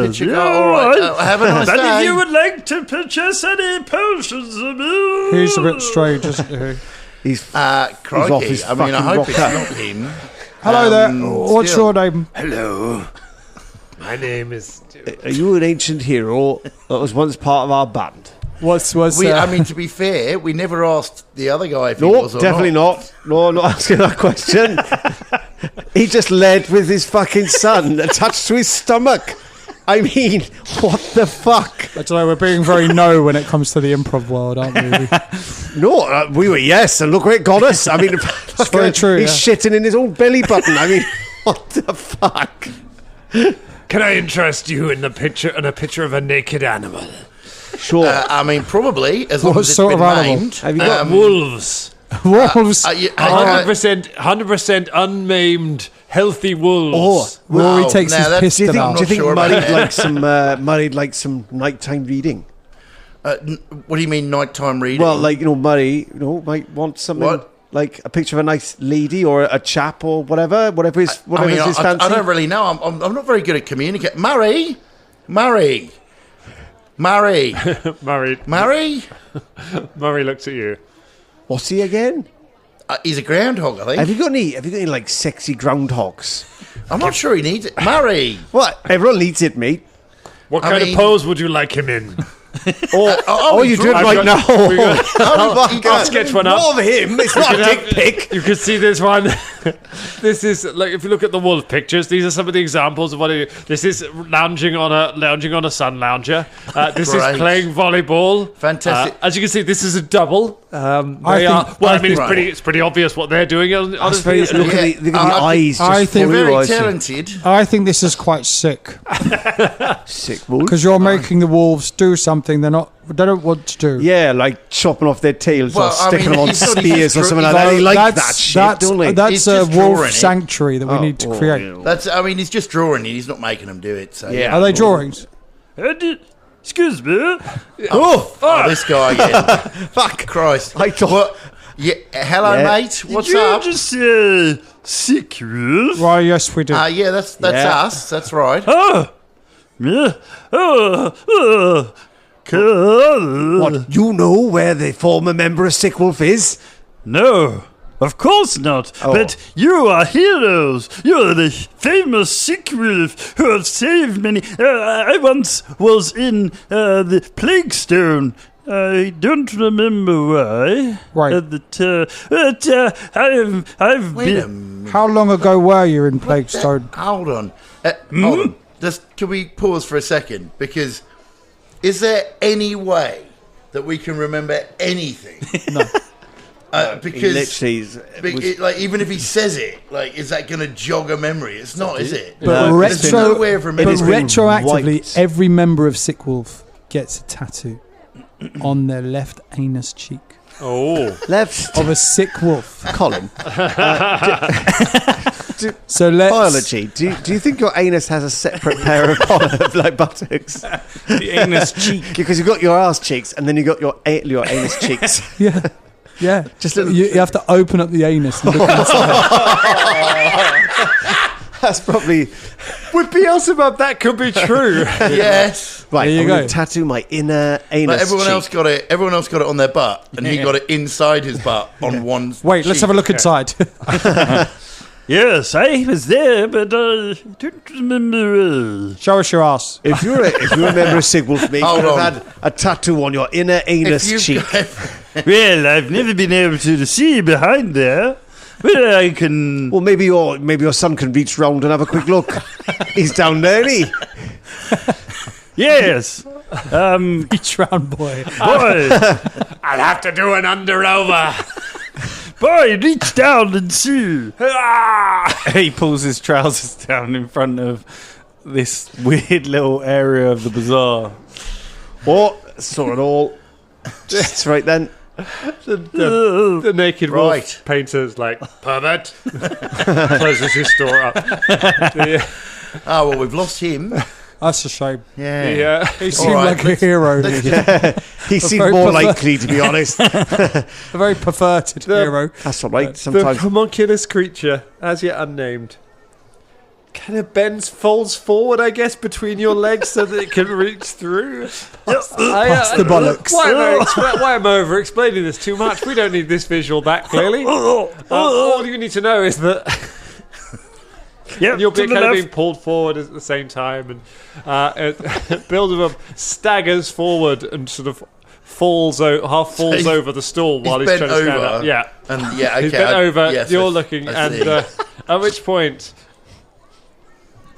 picture guy. All right, have a nice But day. if you would like to purchase any potions of me... He's a bit strange, isn't he? He's crikey. off his I mean, I fucking hope it's rocker. not him. Hello there. What's your name? Hello. My name is... Are you an ancient hero that was once part of our band? I mean, to be fair, we never asked the other guy if he was or definitely not. No, I'm not asking that question. He just led with his fucking son attached to his stomach. I mean, what the fuck? I don't know, we're being very no when it comes to the improv world, aren't we? No, we were yes, and look where it got us. I mean, it's very true. He's shitting in his own belly button. I mean, what the fuck? Can I interest you in a picture of a naked animal? Sure. I mean, probably, as long What as it's sort been of animal? named. Have you got Wolves. Wolves. 100% unmaimed, healthy wolves. Rory takes his piss Do you out. think Murray'd like some nighttime reading? What do you mean nighttime reading? Well, like, Murray, might want something like a picture of a nice lady or a chap or whatever his fancy. I don't really know. I'm not very good at communicating. Murray. Murray looks at you. What's he again? He's a groundhog, I think. Have you got any like sexy groundhogs? I'm not sure he needs it. Murray. What? Everyone needs it, mate. What kind of pose would you like him in? You do it right now. I'll sketch one up. More of him. It's not a dick pic. You can see this one. This is like, if you look at the wolf pictures, these are some of the examples of what it is. This is lounging on a sun lounger. This is playing volleyball. Fantastic. As you can see, this is a double. It's pretty obvious what they're doing. Look at the eyes. I think they're very talented. I think this is quite sick. Sick wolves. Because you're making the wolves do something they don't want to do. Yeah, like chopping off their tails or sticking them on spears or something like that. They like that shit, don't they? That's a wolf sanctuary that we need to create. He's just drawing it. He's not making them do it. So yeah. Are they drawings? Excuse me. This guy again. Fuck Christ. I thought. Yeah. Hello, mate. What's Did you up? just say Sickwolf? Right. Yes, we do. Yeah, that's us. That's right. What? You know where the former member of Sickwolf is? No, of course not. But you are heroes. You are the famous Sickwolf who have saved many. I once was in the Plague Stone. I don't remember why. Right. I've been. How long ago were you in Plaguestone? Hold on. Hold on. Can we pause for a second? Because is there any way that we can remember anything? No. Because even if he says it, is that going to jog a memory? It's not, is it? But There's no way of remembering. retroactively, every member of Sickwolf gets a tattoo on their left anus cheek. Left of a sick wolf. Colin. biology. Do you think your anus has a separate pair of buttocks? The anus cheek. Because you've got your ass cheeks and then you've got your anus cheeks. Yeah. Yeah. Just you have to open up the anus and look inside. That's probably... With Beelzebub, that could be true. Yes. Right, there you I'm go. going to tattoo my inner anus But everyone cheek. else got it on their butt, and he got it inside his butt on one. Wait, let's have a look inside. Yes, I was there, but I don't remember. Show us your ass. If you remember a Sickwolf, mate, you Hold would on. have had a tattoo on your inner anus cheek. Well, I've never been able to see behind there. Well, I can... Well, maybe your son can reach round and have a quick look. He's down there, isn't he? Yes. Reach round, boy. Boy, I'll have to do an under-over. boy, reach down and see. He pulls his trousers down in front of this weird little area of the bazaar. What? Saw it all. That's right then. The naked wolf Right. painter's like, pervert. Closes his store up. Oh, well, we've lost him. That's a shame. Yeah. He seemed right, like a hero. He seemed very more perver- likely, to be honest. A very perverted hero. That's all right. The Sometimes homunculus creature, as yet unnamed, kind of folds forward, I guess, between your legs so that it can reach through. Past the bollocks. Why am I over-explaining this too much? We don't need this visual back, clearly. All you need to know is that you're kind of being pulled forward at the same time, and Beelzebub staggers forward and sort of half falls over the stool while he's trying to stand up. Yeah. And okay. He's bent over, yes, you're I looking, see. and at which point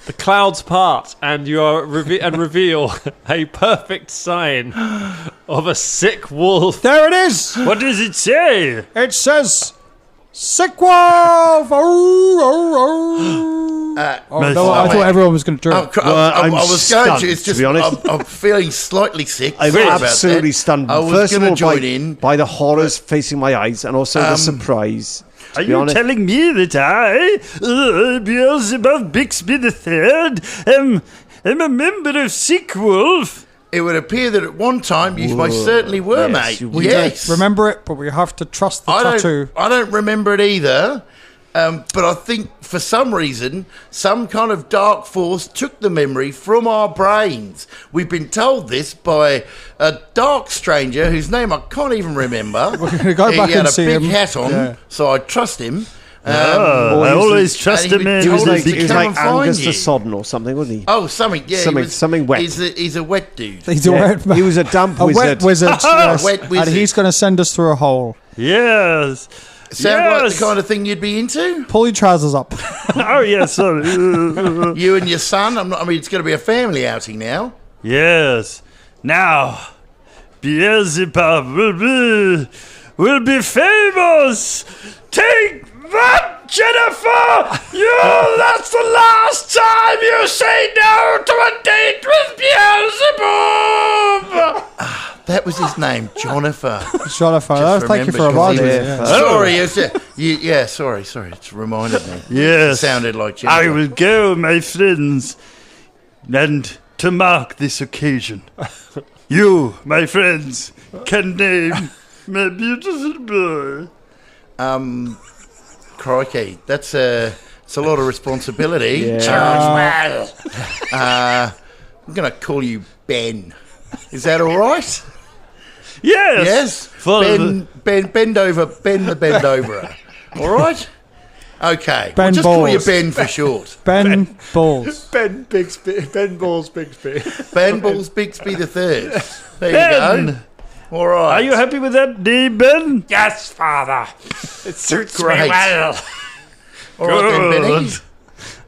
the clouds part and you are reveal a perfect sign of a sick wolf. There it is. What does it say? It says, Sickwolf. No, I thought everyone was going to drink. I was going stunned, to. It's just to be honest. I'm feeling slightly sick. I'm Sorry about absolutely that. stunned. I was First of going all, to join in. by the horrors facing my eyes and also the surprise. Are you telling me that I, Beelzebub Bixby III, am a member of Sickwolf? It would appear that at one time you most certainly were, yes, mate. We don't remember it, but we have to trust the tattoo. I don't remember it either. But I think for some reason, some kind of dark force took the memory from our brains. We've been told this by a dark stranger whose name I can't even remember. We're going to go back He had and a see big him. hat on, Yeah. so I trust him. I always trust a man He was who like, is he was come like and find Angus you. the Sodden or something, wasn't he? Oh, something, yeah. Something wet. He's a wet dude. He's a wet man. He was a damp A wizard. wet wizard. Yes. Wet wizard. And he's going to send us through a hole. Yes. Sound like Yes. the kind of thing you'd be into? Pull your trousers up. Oh, yes, sorry. You and your son? It's going to be a family outing now. Yes. Now, Beelzebub will be famous. Take that, Jennifer! That's the last time you say no to a date with Beelzebub! That was his name, Jonathan. Jonathan, thank you for reminding me. Yeah. Sorry, it's reminded me. Yes. It sounded like I Jennifer. will go, my friends, and to mark this occasion, you, my friends, can name my beautiful boy. Crikey, it's a lot of responsibility. Yeah. I'm going to call you Ben. Is that all right? Yes. Yes. Ben the Bendoverer. All right. Okay. Ben we'll just call you Balls. Ben for short. Ben Balls. Ben Balls Bigsby. Ben Balls Bixby the Third. There Ben. you go. All right. Are you happy with that name, Ben? Yes, Father. It suits Great. me well. All right then, Benny.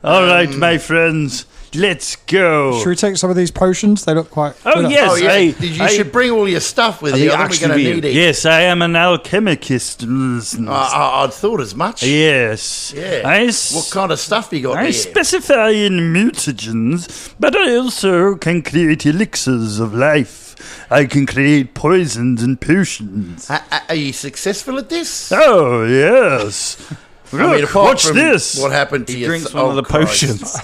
All right, my friends, let's go. Should we take some of these potions? They look quite... Oh, good. yes. Oh yeah. I should bring all your stuff with you. I think we're going to need it. Yes, I am an alchemist. I'd thought as much. Yes. Yeah. What kind of stuff you got I here? specify in mutagens, but I also can create elixirs of life. I can create poisons and potions. Are you successful at this? Oh, yes. Look, watch this. What happened to He you? drinks one of the potions,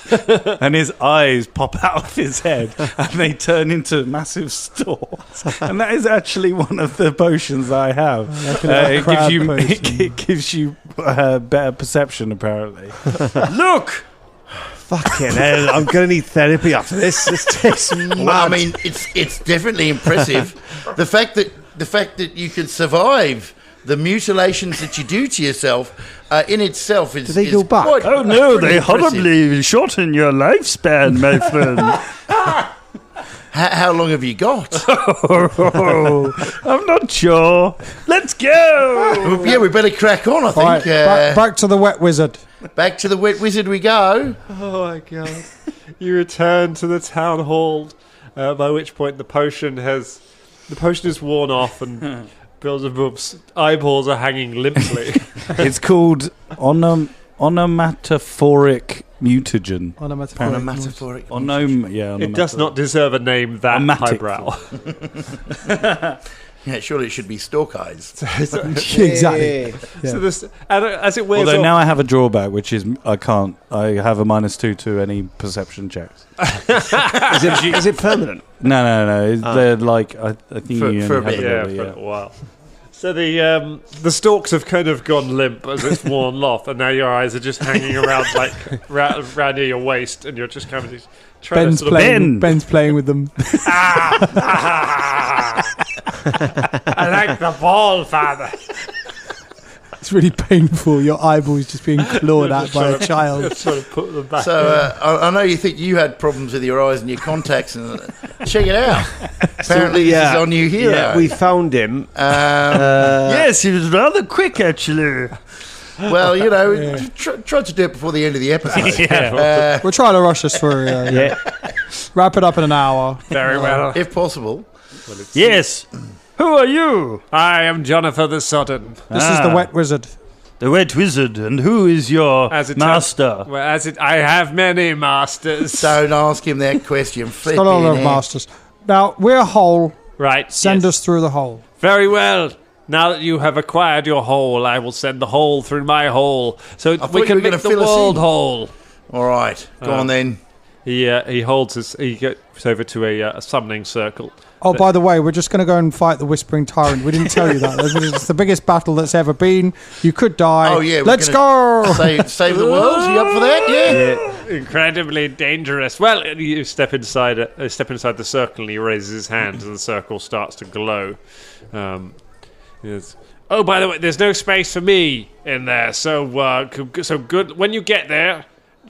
and his eyes pop out of his head, and they turn into massive stalks. And that is actually one of the potions I have. It gives you better perception, apparently. Look. Fucking hell, I'm going to need therapy after this. This takes mad. Well, I mean, it's definitely impressive. The fact that you can survive the mutilations that you do to yourself in itself is. Do they go back? Oh no, they impressive. horribly shorten your lifespan, my friend. How long have you got? I'm not sure. Let's go. Yeah, we better crack on. I think. Right, back to the wet wizard. Back to the wet wizard we go. Oh my god! You return to the town hall, by which point the potion is worn off and Beelzebub's eyeballs are hanging limply. It's called onomatophoric mutagen. Onomatophoric. It does not deserve a name that highbrow. Yeah, surely it should be stalk eyes. Exactly. So this, and as it wears Although off, now I have a drawback, which is I have a -2 to any perception checks. Is it permanent? No. They're like I think you for a only bit. have for a little while. So the stalks have kind of gone limp as it's worn off, and now your eyes are just hanging around like round near your waist, and you're just kind of trying Ben's to sort of Ben's playing with them. I like the ball, father. It's really painful. Your eyeballs just being clawed at by a child. Just trying to put them back. So I know you think you had problems with your eyes and your contacts, and check it out. Apparently, this is our new hero. Yeah, we found him. Yes, he was rather quick, actually. Well, you know, try to do it before the end of the episode. We're trying to rush us through. Wrap it up in an hour. Very well. If possible. Yes. Who are you? I am Jonathan the Sodden. This is the wet wizard. The wet wizard. And who is your master? I have many masters. Don't ask him that question. Got a lot of masters. Now, we're whole. Right. Send us through the hole. Very well. Now that you have acquired your hole, I will send the hole through my hole, so we can make the world whole. All right, go on then. He goes over to a summoning circle. Oh, by the way, we're just going to go and fight the Whispering Tyrant. We didn't tell you that. It's the biggest battle that's ever been. You could die. Oh yeah, let's go. Save the world. Are you up for that? Yeah. Incredibly dangerous. Well, you step inside the circle, and he raises his hand, and the circle starts to glow. Yes. Oh, by the way, there's no space for me in there. So good. When you get there,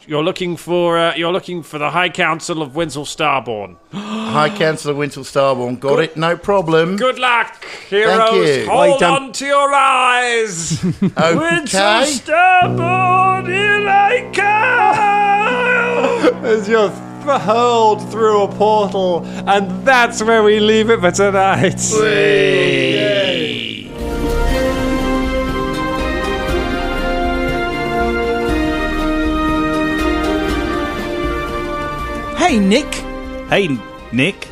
you're looking for the High Council of Winsel Starborn. High Council of Winsel Starborn. Got it. No problem. Good luck, heroes. Thank you. Hold on to your eyes. Winsel Starborn, here I come. As you're hurled through a portal, and that's where we leave it for tonight. Yay. Hey, Nick. Hey, Nick.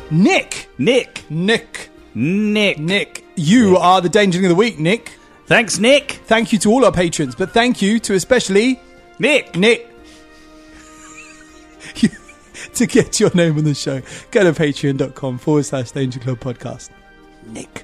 You are the Dangerling of the Week, Nick. Thanks, Nick. Thank you to all our patrons, but thank you to especially Nick. To get your name on the show, go to patreon.com/Danger Club Podcast. Nick.